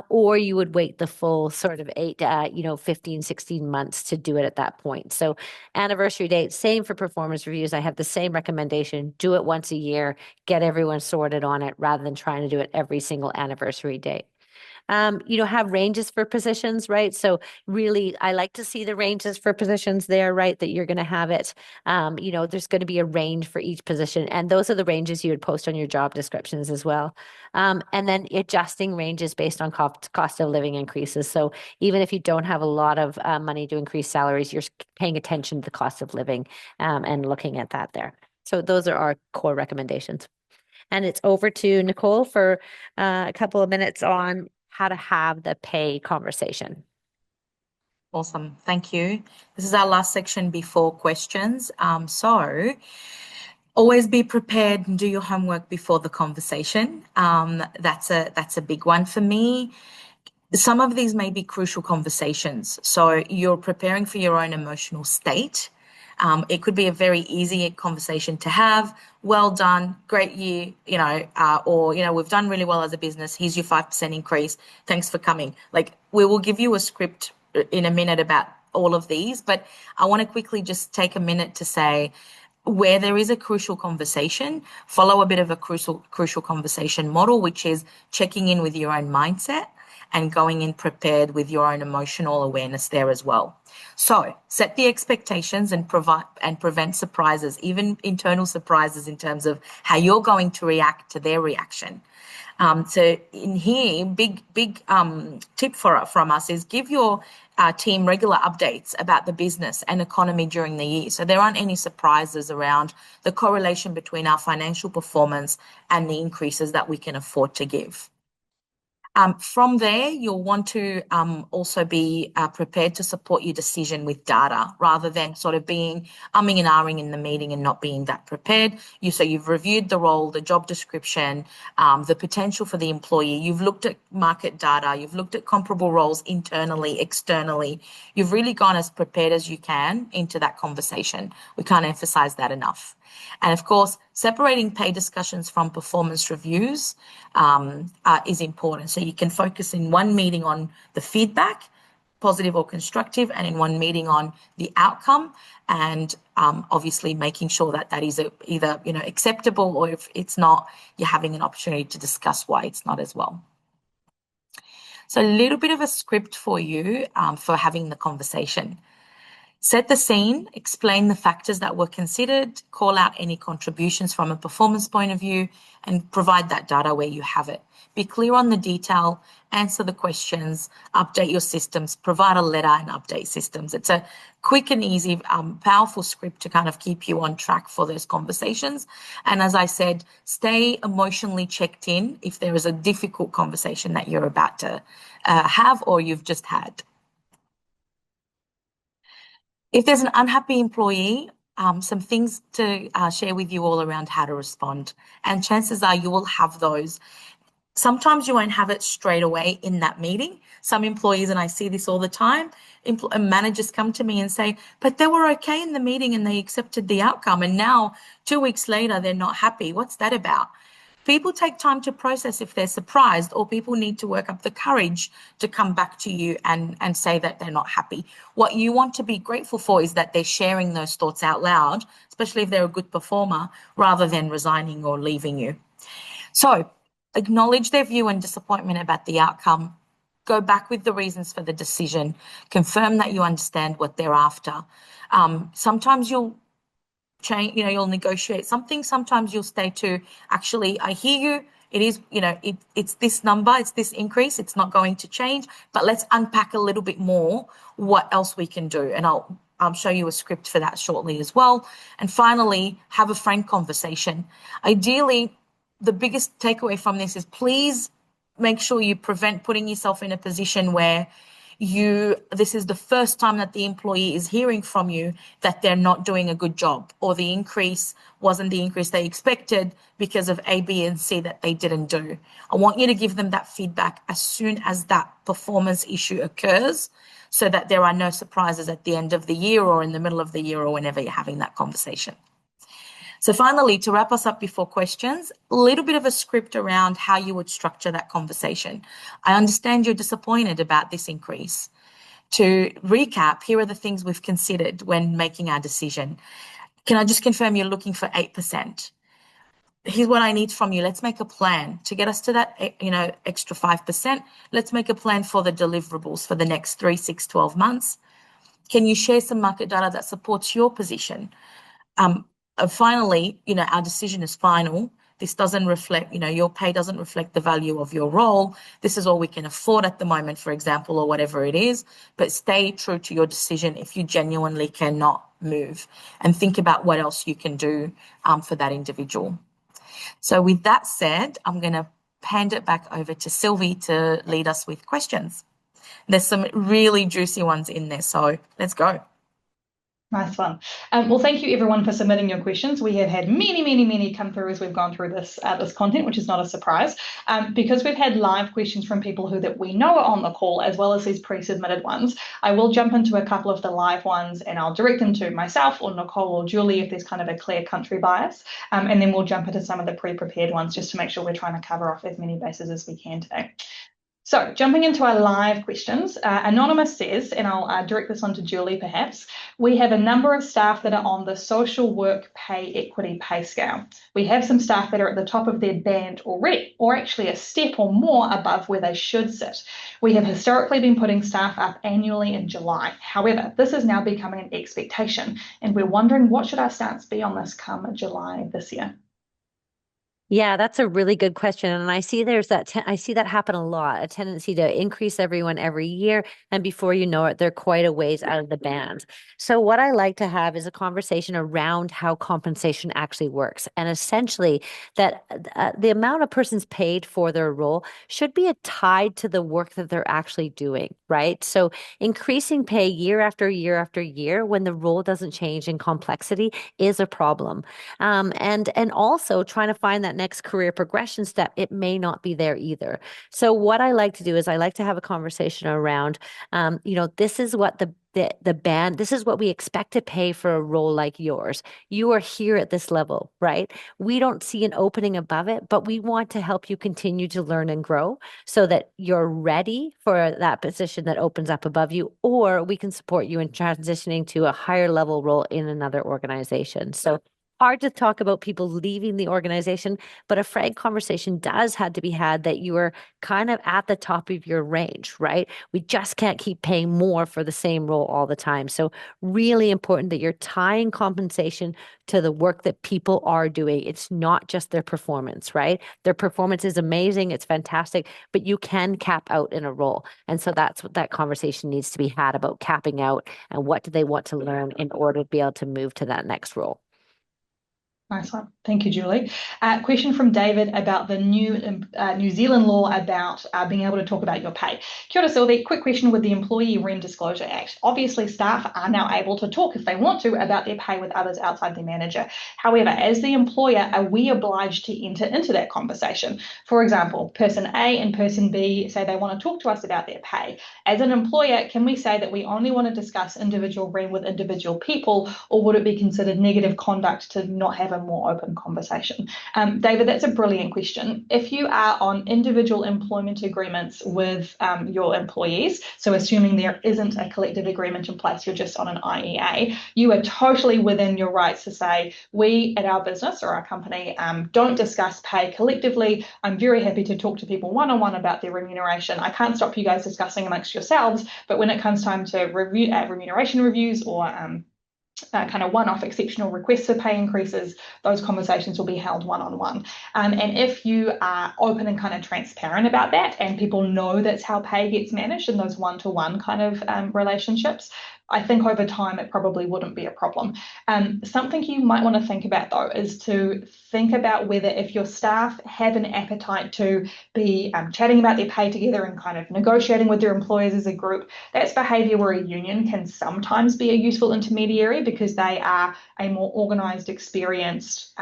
or you would wait the full sort of 15, 16 months to do it at that point. So anniversary date, same for performance reviews. I have the same recommendation. Do it once a year, get everyone sorted on it rather than trying to do it every single anniversary date. Have ranges for positions, right? So really, I like to see the ranges for positions there, right? That you're going to have it. There's going to be a range for each position, and those are the ranges you would post on your job descriptions as well. And then adjusting ranges based on cost of living increases. So even if you don't have a lot of money to increase salaries, you're paying attention to the cost of living and looking at that there. So those are our core recommendations. And it's over to Nicole for a couple of minutes on how to have the pay conversation. Awesome. Thank you. This is our last section before questions. So always be prepared and do your homework before the conversation. That's a big one for me. Some of these may be crucial conversations. So you're preparing for your own emotional state. It could be a very easy conversation to have. Well done, great year, or, we've done really well as a business. Here's your 5% increase. Thanks for coming. Like, we will give you a script in a minute about all of these, but I want to quickly just take a minute to say, where there is a crucial conversation, follow a bit of a crucial conversation model, which is checking in with your own mindset and going in prepared with your own emotional awareness there as well. So set the expectations and prevent surprises, even internal surprises in terms of how you're going to react to their reaction. So in here, big tip from us is give your team regular updates about the business and economy during the year. So there aren't any surprises around the correlation between our financial performance and the increases that we can afford to give. From there, you'll want to also be prepared to support your decision with data rather than sort of being umming and ahhing in the meeting and not being that prepared. So you've reviewed the role, the job description, the potential for the employee. You've looked at market data. You've looked at comparable roles internally, externally. You've really gone as prepared as you can into that conversation. We can't emphasize that enough. And of course, separating pay discussions from performance reviews is important. So you can focus in one meeting on the feedback, positive or constructive, and in one meeting on the outcome, and obviously making sure that that is either acceptable, or if it's not, you're having an opportunity to discuss why it's not as well. So a little bit of a script for you for having the conversation. Set the scene, explain the factors that were considered, call out any contributions from a performance point of view, and provide that data where you have it. Be clear on the detail, answer the questions, update your systems, provide a letter and update systems. It's a quick and easy, powerful script to kind of keep you on track for those conversations. And as I said, stay emotionally checked in if there is a difficult conversation that you're about to have or you've just had. If there's an unhappy employee, some things to share with you all around how to respond. And chances are you will have those. Sometimes you won't have it straight away in that meeting. Some employees, and I see this all the time, managers come to me and say, but they were okay in the meeting and they accepted the outcome. And now 2 weeks later, they're not happy. What's that about? People take time to process if they're surprised, or people need to work up the courage to come back to you and say that they're not happy. What you want to be grateful for is that they're sharing those thoughts out loud, especially if they're a good performer, rather than resigning or leaving you. So acknowledge their view and disappointment about the outcome, go back with the reasons for the decision, confirm that you understand what they're after. Sometimes you'll change, you'll negotiate something. Sometimes you'll stay to, actually, I hear you. It is, it's this number, it's this increase, it's not going to change, but let's unpack a little bit more what else we can do. And I'll show you a script for that shortly as well. And finally, have a frank conversation. Ideally, the biggest takeaway from this is please make sure you prevent putting yourself in a position where this is the first time that the employee is hearing from you that they're not doing a good job, or the increase wasn't the increase they expected because of A, B, and C that they didn't do. I want you to give them that feedback as soon as that performance issue occurs, so that there are no surprises at the end of the year or in the middle of the year or whenever you're having that conversation. So finally, to wrap us up before questions, a little bit of a script around how you would structure that conversation. I understand you're disappointed about this increase. To recap, here are the things we've considered when making our decision. Can I just confirm you're looking for 8%? Here's what I need from you. Let's make a plan to get us to that, extra 5%. Let's make a plan for the deliverables for the next 3, 6, 12 months. Can you share some market data that supports your position? Finally, our decision is final. This doesn't reflect, your pay doesn't reflect the value of your role. This is all we can afford at the moment, for example, or whatever it is. But stay true to your decision if you genuinely cannot move, and think about what else you can do for that individual. So with that said, I'm going to hand it back over to Sylvie to lead us with questions. There's some really juicy ones in there, so let's go. Nice one. Well, thank you everyone for submitting your questions. We have had many come through as we've gone through this content, which is not a surprise. Because we've had live questions from people that we know are on the call, as well as these pre-submitted ones, I will jump into a couple of the live ones and I'll direct them to myself or Nicole or Julie if there's kind of a clear country bias. And then we'll jump into some of the pre-prepared ones just to make sure we're trying to cover off as many bases as we can today. So jumping into our live questions, Anonymous says, and I'll direct this one to Julie perhaps, we have a number of staff that are on the social work pay equity pay scale. We have some staff that are at the top of their band already, or actually a step or more above where they should sit. We have historically been putting staff up annually in July. However, this is now becoming an expectation, and we're wondering what should our stance be on this come July this year? Yeah, that's a really good question. And I see I see that happen a lot, a tendency to increase everyone every year. And before you know it, they're quite a ways out of the band. So what I like to have is a conversation around how compensation actually works. And essentially that the amount a person's paid for their role should be tied to the work that they're actually doing, right? So increasing pay year after year after year when the role doesn't change in complexity is a problem. And also trying to find that next career progression step, it may not be there either. So what I like to do is I like to have a conversation around, this is what the band, this is what we expect to pay for a role like yours. You are here at this level, right? We don't see an opening above it, but we want to help you continue to learn and grow so that you're ready for that position that opens up above you, or we can support you in transitioning to a higher level role in another organization. So hard to talk about people leaving the organization, but a frank conversation does have to be had that you are kind of at the top of your range, right? We just can't keep paying more for the same role all the time. So really important that you're tying compensation to the work that people are doing. It's not just their performance, right? Their performance is amazing. It's fantastic, but you can cap out in a role. And so that's what that conversation needs to be had about capping out and what do they want to learn in order to be able to move to that next role. Nice one. Thank you, Julie. Question from David about the new New Zealand law about being able to talk about your pay. Kia ora, Sylvie. Quick question with the Employee Rem Disclosure Act. Obviously, staff are now able to talk if they want to about their pay with others outside their manager. However, as the employer, are we obliged to enter into that conversation? For example, person A and person B say they want to talk to us about their pay. As an employer, can we say that we only want to discuss individual rem with individual people, or would it be considered negative conduct to not have a more open conversation. David, that's a brilliant question. If you are on individual employment agreements with your employees, so assuming there isn't a collective agreement in place, you're just on an IEA, you are totally within your rights to say, we at our business or our company don't discuss pay collectively. I'm very happy to talk to people one-on-one about their remuneration. I can't stop you guys discussing amongst yourselves, but when it comes time to review remuneration reviews or kind of one-off exceptional requests for pay increases, those conversations will be held one-on-one. And if you are open and kind of transparent about that, and people know that's how pay gets managed in those one-to-one kind of relationships, I think over time it probably wouldn't be a problem. Something you might want to think about though is to think about whether if your staff have an appetite to be chatting about their pay together and kind of negotiating with their employers as a group, that's behaviour where a union can sometimes be a useful intermediary because they are a more organised, experienced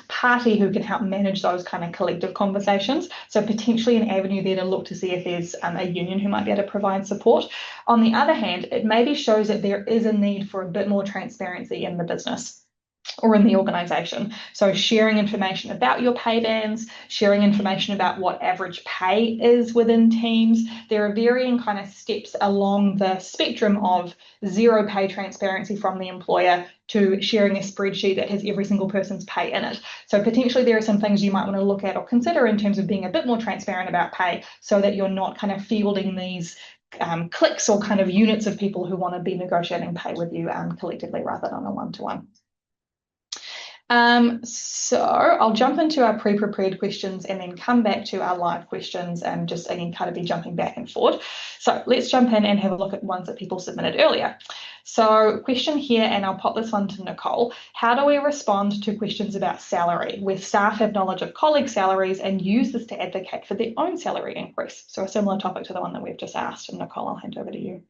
party who can help manage those kind of collective conversations. So potentially an avenue there to look to see if there's a union who might be able to provide support. On the other hand, it maybe shows that there is a need for a bit more transparency in the business or in the organisation. So sharing information about your pay bands, sharing information about what average pay is within teams. There are varying kind of steps along the spectrum of zero pay transparency from the employer to sharing a spreadsheet that has every single person's pay in it. So potentially there are some things you might want to look at or consider in terms of being a bit more transparent about pay so that you're not kind of fielding these cliques or kind of units of people who want to be negotiating pay with you collectively rather than on a one-to-one. So I'll jump into our pre-prepared questions and then come back to our live questions and just again kind of be jumping back and forth. So let's jump in and have a look at ones that people submitted earlier. So question here, and I'll pop this one to Nicole. How do we respond to questions about salary where staff have knowledge of colleague salaries and use this to advocate for their own salary increase? So a similar topic to the one that we've just asked. And Nicole, I'll hand over to you.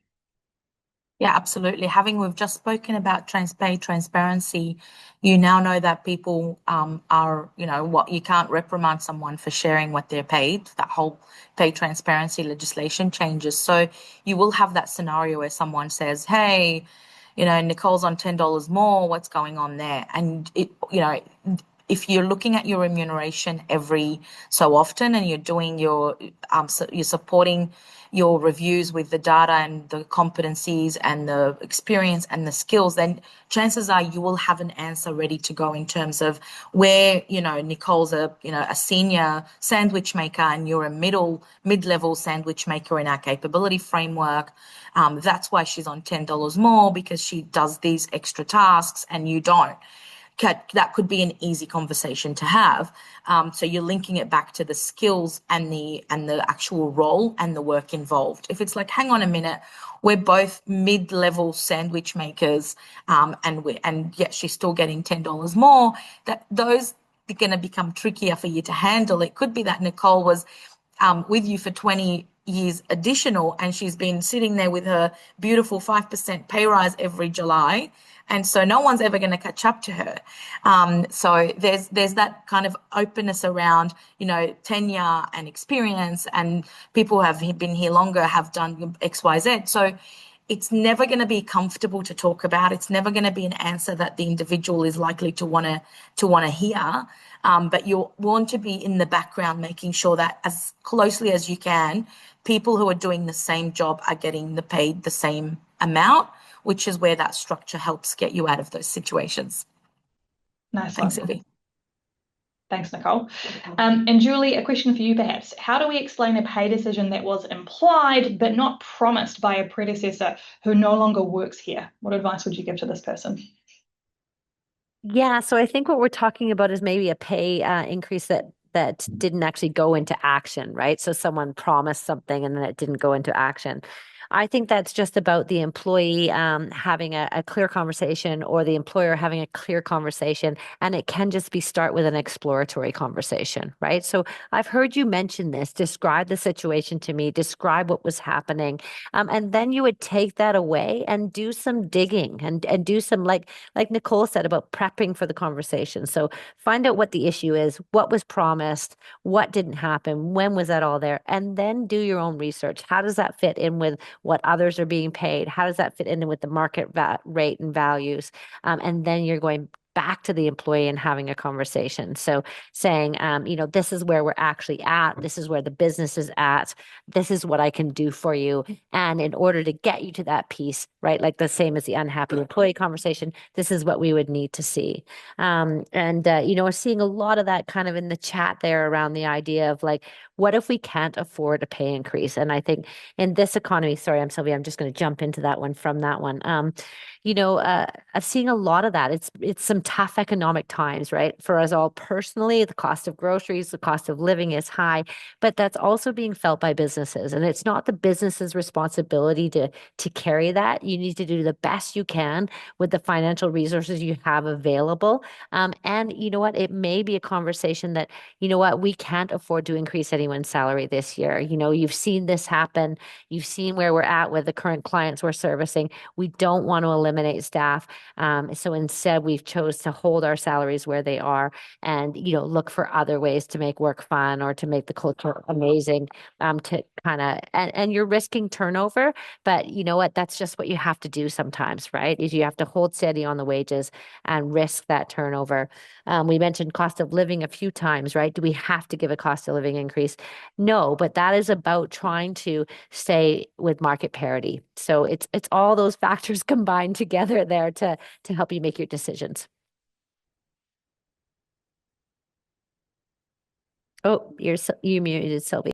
Yeah, absolutely. We've just spoken about pay transparency, you now know that people are, what you can't reprimand someone for sharing what they're paid. That whole pay transparency legislation changes. So you will have that scenario where someone says, hey, Nicole's on $10 more, what's going on there? And if you're looking at your remuneration every so often and you're doing you're supporting your reviews with the data and the competencies and the experience and the skills, then chances are you will have an answer ready to go in terms of where, Nicole's a senior sandwich maker and you're a mid-level sandwich maker in our capability framework. That's why she's on $10 more, because she does these extra tasks and you don't. That could be an easy conversation to have. So you're linking it back to the skills and the actual role and the work involved. If it's like, hang on a minute, we're both mid-level sandwich makers, and yet she's still getting $10 more, those are going to become trickier for you to handle. It could be that Nicole was with you for 20 years additional, and she's been sitting there with her beautiful 5% pay rise every July. And so no one's ever going to catch up to her. So there's that kind of openness around, tenure and experience, and people who have been here longer have done X, Y, Z. So it's never going to be comfortable to talk about. It's never going to be an answer that the individual is likely to want to hear. But you want to be in the background, making sure that as closely as you can, people who are doing the same job are getting paid the same amount, which is where that structure helps get you out of those situations. Nice. Thanks, Evie. Thanks, Nicole. And Julie, a question for you perhaps. How do we explain a pay decision that was implied but not promised by a predecessor who no longer works here? What advice would you give to this person? Yeah, so I think what we're talking about is maybe a pay increase that didn't actually go into action, right? So someone promised something and then it didn't go into action. I think that's just about the employee having a clear conversation, or the employer having a clear conversation, and it can just start with an exploratory conversation, right? So I've heard you mention this, describe the situation to me, describe what was happening, and then you would take that away and do some digging and do some, like Nicole said, about prepping for the conversation. So find out what the issue is, what was promised, what didn't happen, when was that all there, and then do your own research. How does that fit in with what others are being paid? How does that fit in with the market rate and values? And then you're going back to the employee and having a conversation. So saying, this is where we're actually at. This is where the business is at. This is what I can do for you. And in order to get you to that piece, right, like the same as the unhappy employee conversation, this is what we would need to see. We're seeing a lot of that kind of in the chat there around the idea of like, what if we can't afford a pay increase? And I think in this economy, sorry, I'm Sylvia, I'm just going to jump into that one from that one. I'm seeing a lot of that. It's some tough economic times, right? For us all personally, the cost of groceries, the cost of living is high, but that's also being felt by businesses. And it's not the business's responsibility to carry that. You need to do the best you can with the financial resources you have available. And you know what? It may be a conversation that, you know what, we can't afford to increase anyone's salary this year. You've seen this happen. You've seen where we're at with the current clients we're servicing. We don't want to eliminate staff. So instead, we've chose to hold our salaries where they are and, look for other ways to make work fun or to make the culture amazing, to kind of, and you're risking turnover, but you know what? That's just what you have to do sometimes, right? Is you have to hold steady on the wages and risk that turnover. We mentioned cost of living a few times, right? Do we have to give a cost of living increase? No, but that is about trying to stay with market parity. So it's all those factors combined together there to help you make your decisions. Oh, you muted, Sylvie.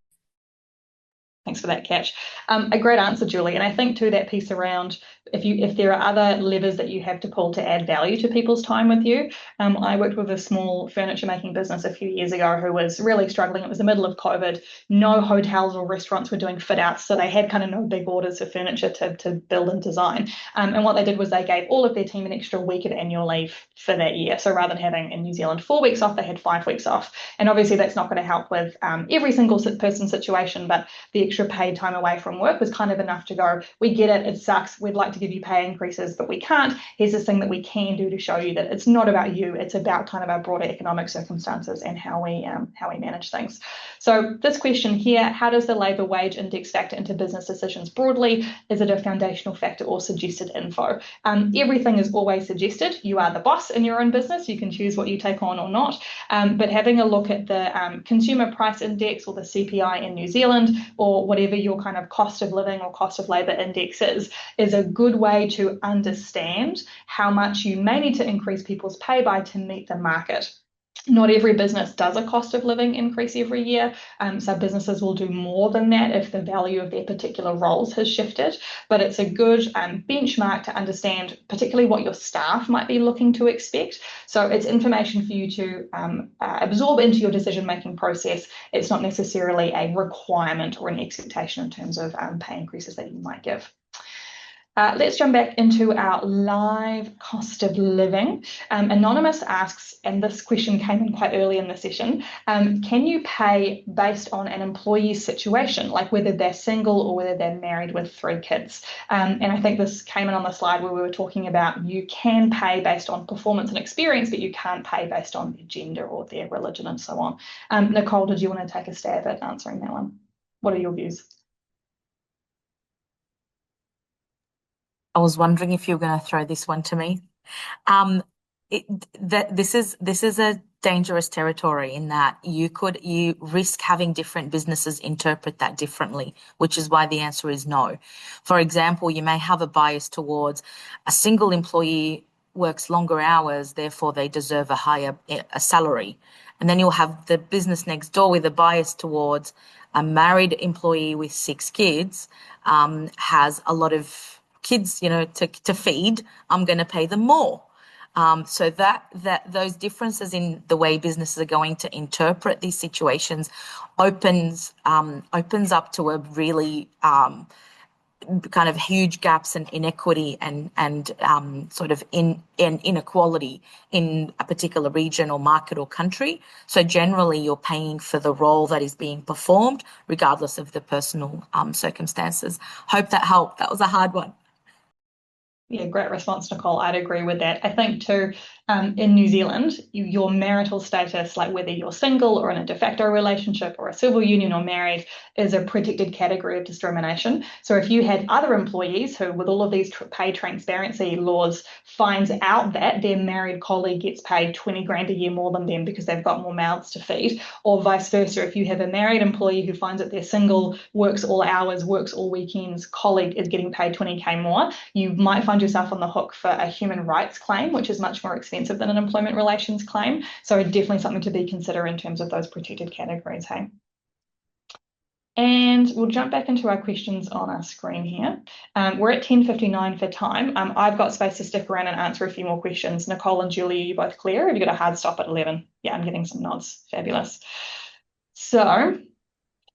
Thanks for that catch. A great answer, Julie. And I think too that piece around if there are other levers that you have to pull to add value to people's time with you. I worked with a small furniture making business a few years ago who was really struggling. It was the middle of COVID. No hotels or restaurants were doing fit outs, so they had kind of no big orders for furniture to build and design. And what they did was they gave all of their team an extra week of annual leave for that year. So rather than having in New Zealand 4 weeks off, they had 5 weeks off. And obviously that's not going to help with every single person's situation, but the extra paid time away from work was kind of enough to go, we get it, it sucks, we'd like to give you pay increases, but we can't. Here's this thing that we can do to show you that it's not about you, it's about kind of our broader economic circumstances and how we manage things. So this question here, how does the labour wage index factor into business decisions broadly? Is it a foundational factor or suggested info? Everything is always suggested. You are the boss in your own business. You can choose what you take on or not. But having a look at the consumer price index or the CPI in New Zealand or whatever your kind of cost of living or cost of labour index is a good way to understand how much you may need to increase people's pay by to meet the market. Not every business does a cost of living increase every year. So businesses will do more than that if the value of their particular roles has shifted. But it's a good benchmark to understand particularly what your staff might be looking to expect. So it's information for you to absorb into your decision-making process. It's not necessarily a requirement or an expectation in terms of pay increases that you might give. Let's jump back into our live cost of living. Anonymous asks, and this question came in quite early in the session, can you pay based on an employee's situation, like whether they're single or whether they're married with 3 kids? And I think this came in on the slide where we were talking about you can pay based on performance and experience, but you can't pay based on their gender or their religion and so on. Nicole, did you want to take a stab at answering that one? What are your views? I was wondering if you were going to throw this one to me. This is a dangerous territory in that you risk having different businesses interpret that differently, which is why the answer is no. For example, you may have a bias towards a single employee works longer hours, therefore they deserve a higher salary. And then you'll have the business next door with a bias towards a married employee with 6 kids, has a lot of kids, to feed, I'm going to pay them more. So that those differences in the way businesses are going to interpret these situations opens up to a really kind of huge gaps and inequity and sort of inequality in a particular region or market or country. So generally, you're paying for the role that is being performed, regardless of the personal circumstances. Hope that helped. That was a hard one. Yeah, great response, Nicole. I'd agree with that. I think too, in New Zealand, your marital status, like whether you're single or in a de facto relationship or a civil union or married, is a protected category of discrimination. So if you had other employees who, with all of these pay transparency laws, finds out that their married colleague gets paid 20 grand a year more than them because they've got more mouths to feed, or vice versa, if you have a married employee who finds that they're single, works all hours, works all weekends, colleague is getting paid 20k more, you might find yourself on the hook for a human rights claim, which is much more expensive than an employment relations claim. So definitely something to be considered in terms of those protected categories, hey? And we'll jump back into our questions on our screen here. We're at 10:59 for time. I've got space to stick around and answer a few more questions. Nicole and Julie, are you both clear? Have you got a hard stop at 11? Yeah, I'm getting some nods. Fabulous. So,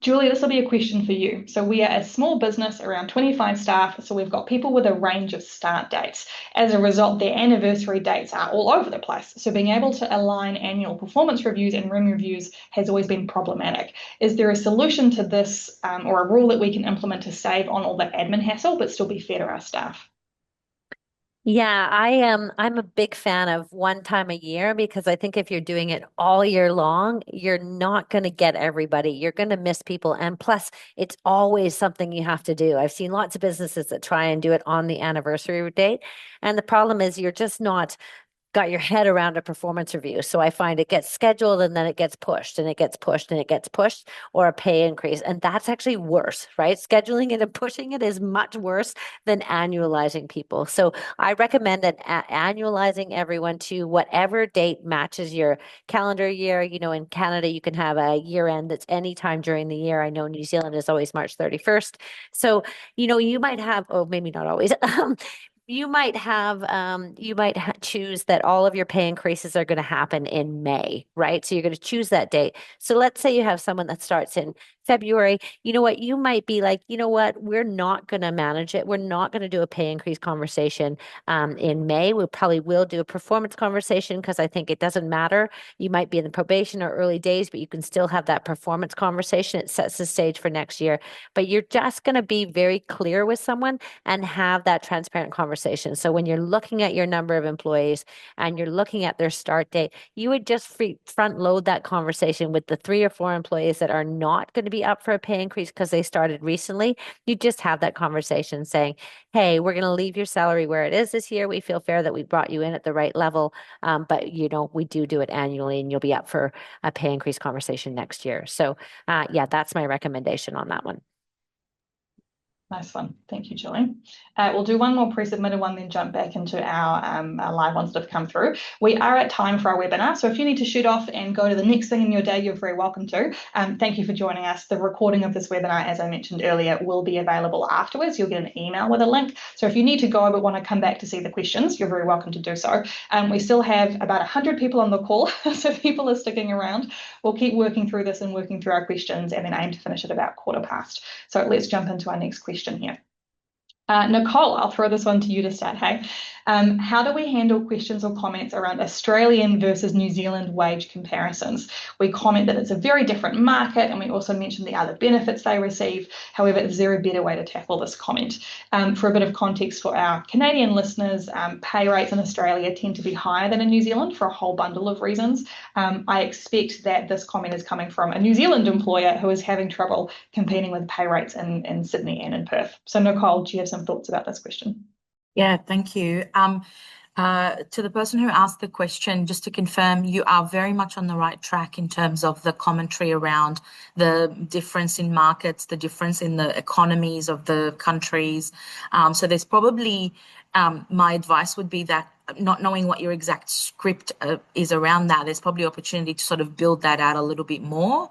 Julie, this will be a question for you. So we are a small business, around 25 staff, so we've got people with a range of start dates. As a result, their anniversary dates are all over the place. So being able to align annual performance reviews and REM reviews has always been problematic. Is there a solution to this or a rule that we can implement to save on all the admin hassle but still be fair to our staff? Yeah, I'm a big fan of one time a year because I think if you're doing it all year long, you're not going to get everybody. You're going to miss people. And plus, it's always something you have to do. I've seen lots of businesses that try and do it on the anniversary date. And the problem is you're just not got your head around a performance review. So I find it gets scheduled and then it gets pushed and it gets pushed and it gets pushed, or a pay increase. And that's actually worse, right? Scheduling it and pushing it is much worse than annualizing people. So I recommend that annualizing everyone to whatever date matches your calendar year. You know, in Canada, you can have a year end that's anytime during the year. I know New Zealand is always March 31st. So, you know, you might have, oh, maybe not always. You might have, choose that all of your pay increases are going to happen in May, right? So you're going to choose that date. So let's say you have someone that starts in February. You know what? You might be like, you know what? We're not going to manage it. We're not going to do a pay increase conversation in May. We probably will do a performance conversation because I think it doesn't matter. You might be in the probation or early days, but you can still have that performance conversation. It sets the stage for next year. But you're just going to be very clear with someone and have that transparent conversation. So when you're looking at your number of employees and you're looking at their start date, you would just front load that conversation with the 3 or 4 employees that are not going to be up for a pay increase because they started recently. You just have that conversation saying, hey, we're going to leave your salary where it is this year. We feel fair that we brought you in at the right level. But, you know, we do it annually and you'll be up for a pay increase conversation next year. So, yeah, that's my recommendation on that one. Nice one. Thank you, Julie. We'll do one more pre-submitted one, then jump back into our live ones that have come through. We are at time for our webinar, so if you need to shoot off and go to the next thing in your day, you're very welcome to. Thank you for joining us. The recording of this webinar, as I mentioned earlier, will be available afterwards. You'll get an email with a link. So if you need to go but want to come back to see the questions, you're very welcome to do so. We still have about 100 people on the call, so people are sticking around. We'll keep working through this and working through our questions and then aim to finish at about 1:15. So let's jump into our next question here. Nicole, I'll throw this one to you to start, hey? How do we handle questions or comments around Australian versus New Zealand wage comparisons? We comment that it's a very different market, and we also mention the other benefits they receive. However, is there a better way to tackle this comment? For a bit of context for our Canadian listeners, pay rates in Australia tend to be higher than in New Zealand for a whole bundle of reasons. I expect that this comment is coming from a New Zealand employer who is having trouble competing with pay rates in Sydney and in Perth. So Nicole, do you have some thoughts about this question? Yeah, thank you. To the person who asked the question, just to confirm, you are very much on the right track in terms of the commentary around the difference in markets, the difference in the economies of the countries. So there's probably, my advice would be that not knowing what your exact script is around that, there's probably opportunity to sort of build that out a little bit more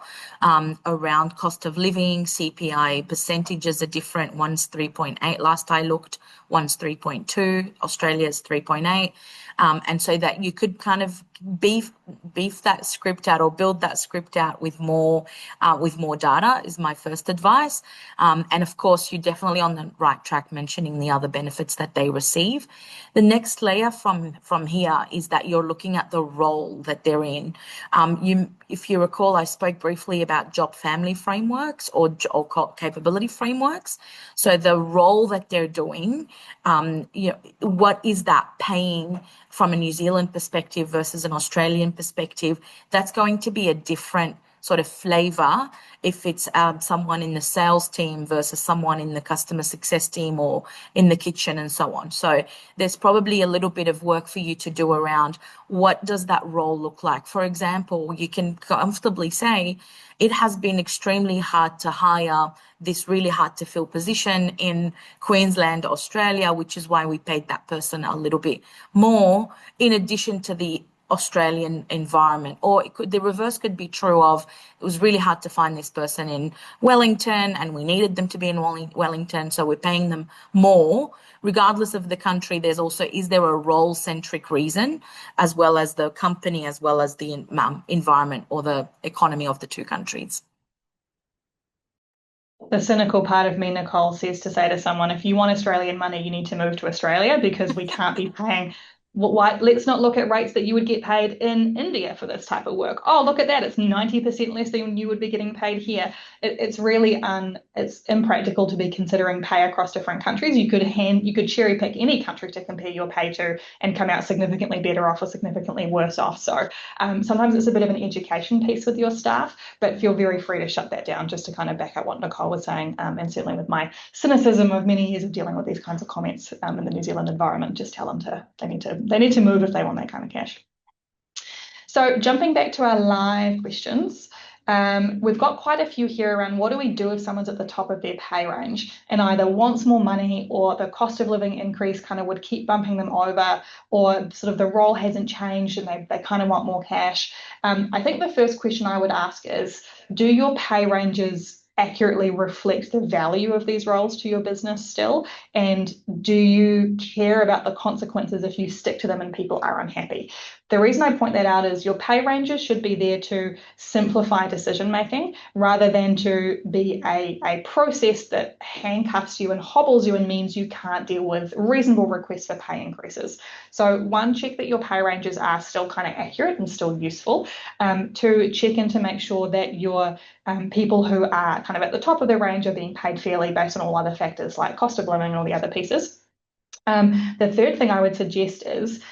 around cost of living. CPI percentages are different. One's 3.8 last I looked, one's 3.2, Australia's 3.8. And so that you could kind of beef that script out or build that script out with more data is my first advice. And of course, you're definitely on the right track mentioning the other benefits that they receive. The next layer from here is that you're looking at the role that they're in. If you recall, I spoke briefly about job family frameworks or capability frameworks. So the role that they're doing, what is that paying from a New Zealand perspective versus an Australian perspective? That's going to be a different sort of flavor if it's someone in the sales team versus someone in the customer success team or in the kitchen and so on. So there's probably a little bit of work for you to do around what does that role look like. For example, you can comfortably say it has been extremely hard to hire this really hard to fill position in Queensland, Australia, which is why we paid that person a little bit more in addition to the Australian environment. Or the reverse could be true of it was really hard to find this person in Wellington and we needed them to be in Wellington, so we're paying them more. Regardless of the country, there's also, is there a role-centric reason as well as the company, as well as the environment or the economy of the two countries? The cynical part of me, Nicole, says to say to someone, if you want Australian money, you need to move to Australia because we can't be paying. Why? Let's not look at rates that you would get paid in India for this type of work. Oh, look at that. It's 90% less than you would be getting paid here. It's really it's impractical to be considering pay across different countries. You could cherry pick any country to compare your pay to and come out significantly better off or significantly worse off. So sometimes it's a bit of an education piece with your staff, but feel very free to shut that down just to kind of back up what Nicole was saying. And certainly with my cynicism of many years of dealing with these kinds of comments in the New Zealand environment, just tell them they need to move if they want that kind of cash. So jumping back to our live questions, we've got quite a few here around what do we do if someone's at the top of their pay range and either wants more money or the cost of living increase kind of would keep bumping them over, or sort of the role hasn't changed and they kind of want more cash. I think the first question I would ask is, do your pay ranges accurately reflect the value of these roles to your business still? And do you care about the consequences if you stick to them and people are unhappy? The reason I point that out is your pay ranges should be there to simplify decision making rather than to be a process that handcuffs you and hobbles you and means you can't deal with reasonable requests for pay increases. So one, check that your pay ranges are still kind of accurate and still useful. Two, check in to make sure that your people who are kind of at the top of the range are being paid fairly based on all other factors like cost of living and all the other pieces. The third thing I would suggest is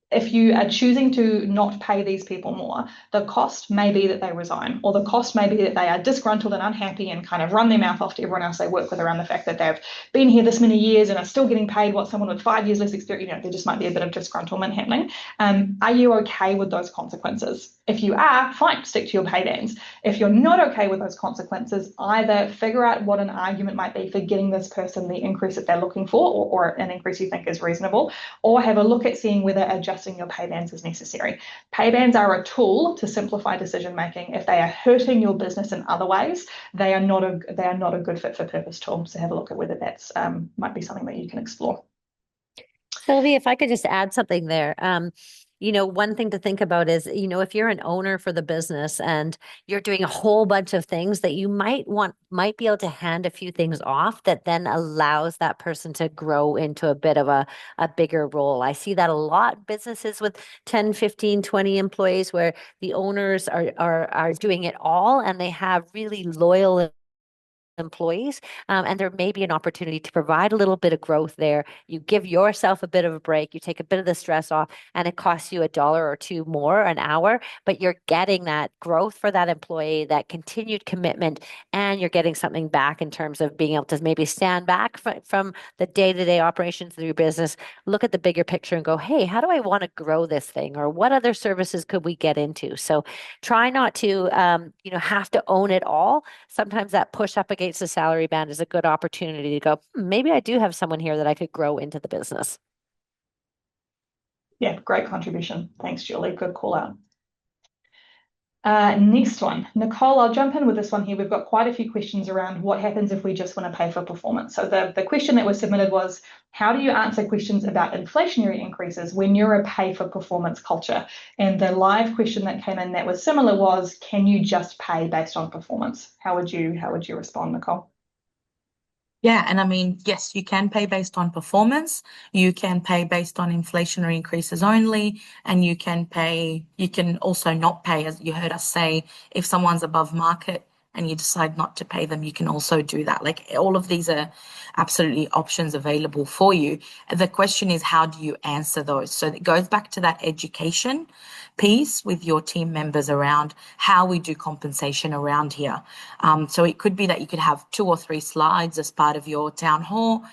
if you are choosing to not pay these people more, the cost may be that they resign, or the cost may be that they are disgruntled and unhappy and kind of run their mouth off to everyone else they work with around the fact that they've been here this many years and are still getting paid what someone with 5 years less experience, there just might be a bit of disgruntlement happening. Are you okay with those consequences? If you are, fine, stick to your pay bands. If you're not okay with those consequences, either figure out what an argument might be for getting this person the increase that they're looking for, or an increase you think is reasonable, or have a look at seeing whether adjusting your pay bands is necessary. Pay bands are a tool to simplify decision making. If they are hurting your business in other ways, they are not a good fit for purpose tool. So have a look at whether that's might be something that you can explore. Sylvie, if I could just add something there. One thing to think about is, if you're an owner for the business and you're doing a whole bunch of things that you might be able to hand a few things off that then allows that person to grow into a bit of a bigger role. I see that a lot in businesses with 10, 15, 20 employees where the owners are doing it all and they have really loyal employees, and there may be an opportunity to provide a little bit of growth there. You give yourself a bit of a break, you take a bit of the stress off, and it costs you $1 or $2 more an hour, but you're getting that growth for that employee, that continued commitment, and you're getting something back in terms of being able to maybe stand back from the day-to-day operations of your business, look at the bigger picture and go, hey, how do I want to grow this thing? Or what other services could we get into? So try not to have to own it all. Sometimes that push up against the salary band is a good opportunity to go, maybe I do have someone here that I could grow into the business. Yeah, great contribution. Thanks, Julie. Good call out. Next one. Nicole, I'll jump in with this one here. We've got quite a few questions around what happens if we just want to pay for performance. So the question that was submitted was, how do you answer questions about inflationary increases when you're a pay for performance culture? And the live question that came in that was similar was, can you just pay based on performance? How would you respond, Nicole? Yeah, and I mean, yes, you can pay based on performance. You can pay based on inflationary increases only, and you can also not pay, as you heard us say, if someone's above market and you decide not to pay them, you can also do that. Like all of these are absolutely options available for you. The question is, how do you answer those? So it goes back to that education piece with your team members around how we do compensation around here. So it could be that you could have 2 or 3 slides as part of your town hall,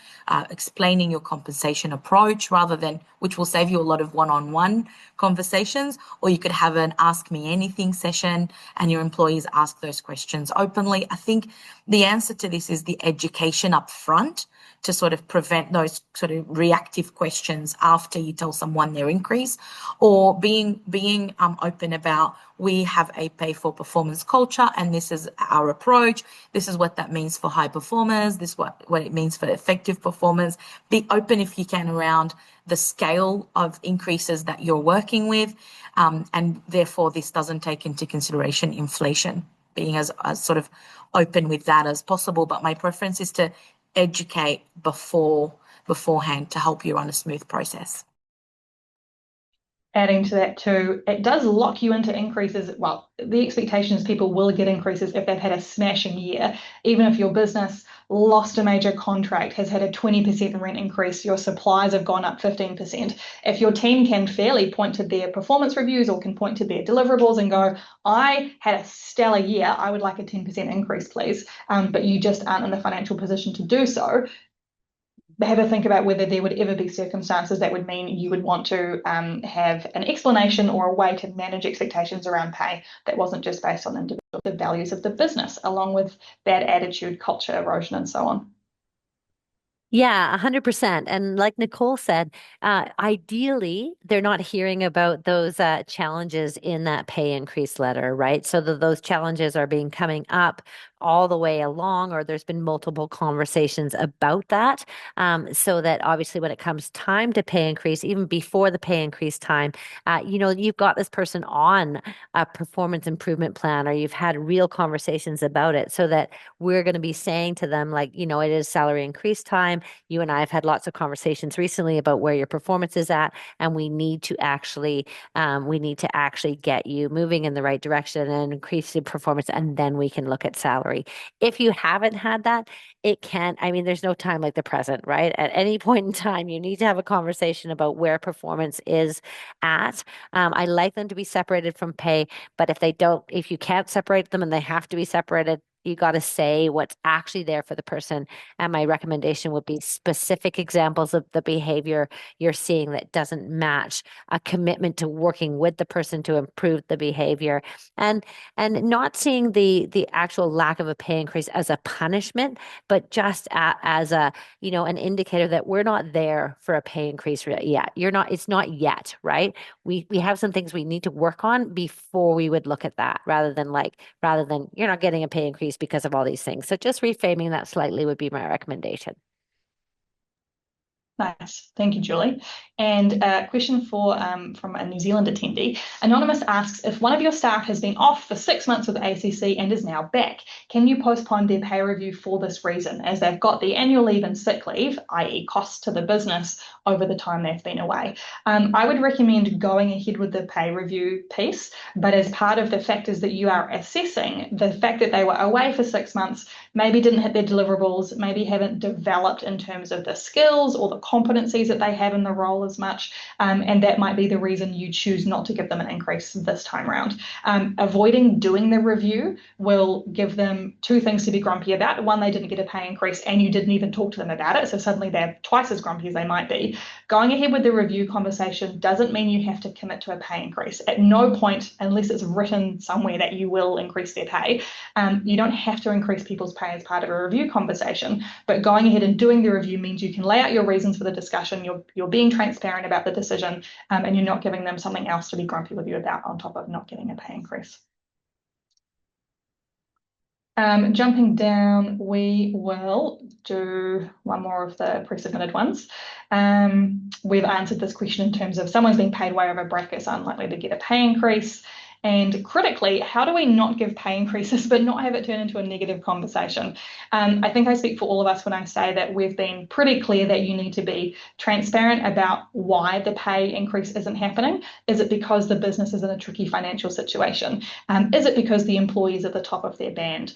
explaining your compensation approach rather than, which will save you a lot of one-on-one conversations, or you could have an ask me anything session and your employees ask those questions openly. I think the answer to this is the education up front to sort of prevent those sort of reactive questions after you tell someone their increase, or being open about, we have a pay for performance culture and this is our approach. This is what that means for high performers. This is what it means for effective performers. Be open if you can around the scale of increases that you're working with, and therefore this doesn't take into consideration inflation. Being as sort of open with that as possible, but my preference is to educate beforehand to help you run a smooth process. Adding to that too, it does lock you into increases. Well, the expectation is people will get increases if they've had a smashing year. Even if your business lost a major contract, has had a 20% rent increase, your supplies have gone up 15%. If your team can fairly point to their performance reviews or can point to their deliverables and go, I had a stellar year, I would like a 10% increase, please. But you just aren't in the financial position to do so. Have a think about whether there would ever be circumstances that would mean you would want to have an explanation or a way to manage expectations around pay that wasn't just based on the values of the business, along with bad attitude, culture erosion, and so on. Yeah, 100%. And like Nicole said, ideally, they're not hearing about those challenges in that pay increase letter, right? So that those challenges are being coming up all the way along, or there's been multiple conversations about that. So that obviously, when it comes time to pay increase, even before the pay increase time, you've got this person on a performance improvement plan, or you've had real conversations about it, so that we're going to be saying to them, like, it is salary increase time. You and I have had lots of conversations recently about where your performance is at, and we need to actually get you moving in the right direction and increase your performance, and then we can look at salary. If you haven't had that, there's no time like the present, right? At any point in time, you need to have a conversation about where performance is at. I like them to be separated from pay, but if you can't separate them and they have to be separated, you got to say what's actually there for the person. And my recommendation would be specific examples of the behavior you're seeing that doesn't match a commitment to working with the person to improve the behavior, and not seeing the actual lack of a pay increase as a punishment, but just as an indicator that we're not there for a pay increase yet. It's not yet, right? We have some things we need to work on before we would look at that, rather than you're not getting a pay increase because of all these things. So just reframing that slightly would be my recommendation. Nice. Thank you, Julie. And a question from a New Zealand attendee. Anonymous asks, if one of your staff has been off for 6 months with ACC and is now back, can you postpone their pay review for this reason, as they've got the annual leave and sick leave, i.e. costs to the business, over the time they've been away? I would recommend going ahead with the pay review piece, but as part of the factors that you are assessing, the fact that they were away for 6 months, maybe didn't hit their deliverables, maybe haven't developed in terms of the skills or the competencies that they have in the role as much, and that might be the reason you choose not to give them an increase this time around. Avoiding doing the review will give them 2 things to be grumpy about. One, they didn't get a pay increase and you didn't even talk to them about it, so suddenly they're twice as grumpy as they might be. Going ahead with the review conversation doesn't mean you have to commit to a pay increase. At no point, unless it's written somewhere that you will increase their pay, you don't have to increase people's pay as part of a review conversation, but going ahead and doing the review means you can lay out your reasons for the discussion, you're being transparent about the decision, and you're not giving them something else to be grumpy with you about on top of not getting a pay increase. Jumping down, we will do one more of the pre-submitted ones. We've answered this question in terms of someone's being paid way over bracket, so unlikely to get a pay increase. And critically, how do we not give pay increases but not have it turn into a negative conversation? I think I speak for all of us when I say that we've been pretty clear that you need to be transparent about why the pay increase isn't happening. Is it because the business is in a tricky financial situation? Is it because the employee is at the top of their band?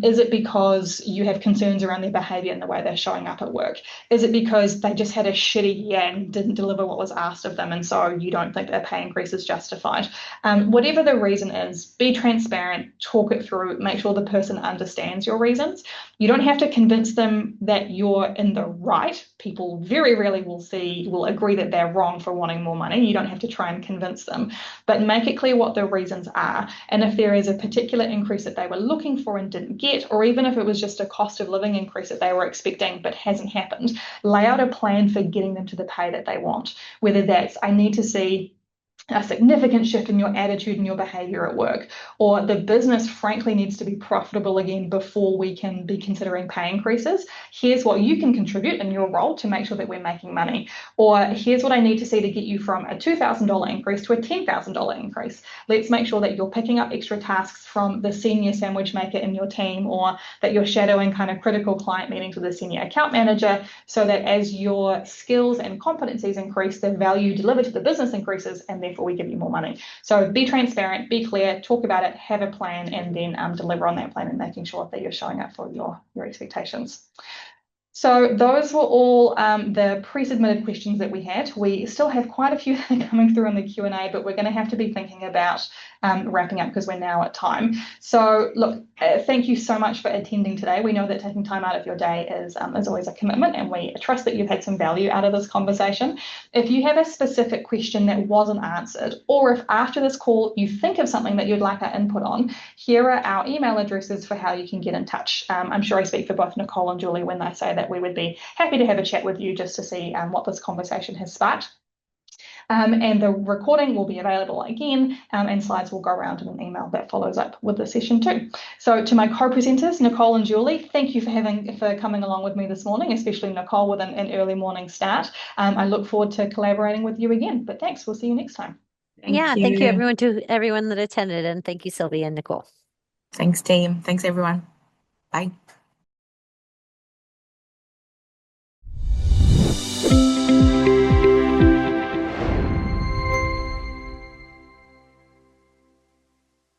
Is it because you have concerns around their behaviour and the way they're showing up at work? Is it because they just had a shitty year and didn't deliver what was asked of them, and so you don't think a pay increase is justified? Whatever the reason is, be transparent, talk it through, make sure the person understands your reasons. You don't have to convince them that you're in the right. People very rarely will agree that they're wrong for wanting more money. You don't have to try and convince them, but make it clear what the reasons are. And if there is a particular increase that they were looking for and didn't get, or even if it was just a cost of living increase that they were expecting but hasn't happened, lay out a plan for getting them to the pay that they want. Whether that's, I need to see a significant shift in your attitude and your behavior at work, or the business frankly needs to be profitable again before we can be considering pay increases. Here's what you can contribute in your role to make sure that we're making money, or here's what I need to see to get you from a $2,000 increase to a $10,000 increase. Let's make sure that you're picking up extra tasks from the senior sandwich maker in your team, or that you're shadowing kind of critical client meetings with a senior account manager, so that as your skills and competencies increase, the value delivered to the business increases, and therefore we give you more money. So be transparent, be clear, talk about it, have a plan, and then deliver on that plan and making sure that you're showing up for your expectations. So those were all the pre-submitted questions that we had. We still have quite a few coming through in the Q&A, but we're going to have to be thinking about wrapping up because we're now at time. So look, thank you so much for attending today. We know that taking time out of your day is always a commitment, and we trust that you've had some value out of this conversation. If you have a specific question that wasn't answered, or if after this call you think of something that you'd like our input on, here are our email addresses for how you can get in touch. I'm sure I speak for both Nicole and Julie when I say that we would be happy to have a chat with you just to see what this conversation has sparked. And the recording will be available again, and slides will go around in an email that follows up with the session too. So to my co-presenters, Nicole and Julie, thank you for coming along with me this morning, especially Nicole with an early morning start. I look forward to collaborating with you again, but thanks, we'll see you next time. Thank you everyone that attended, and thank you, Sylvia and Nicole. Thanks, team. Thanks, everyone. Bye.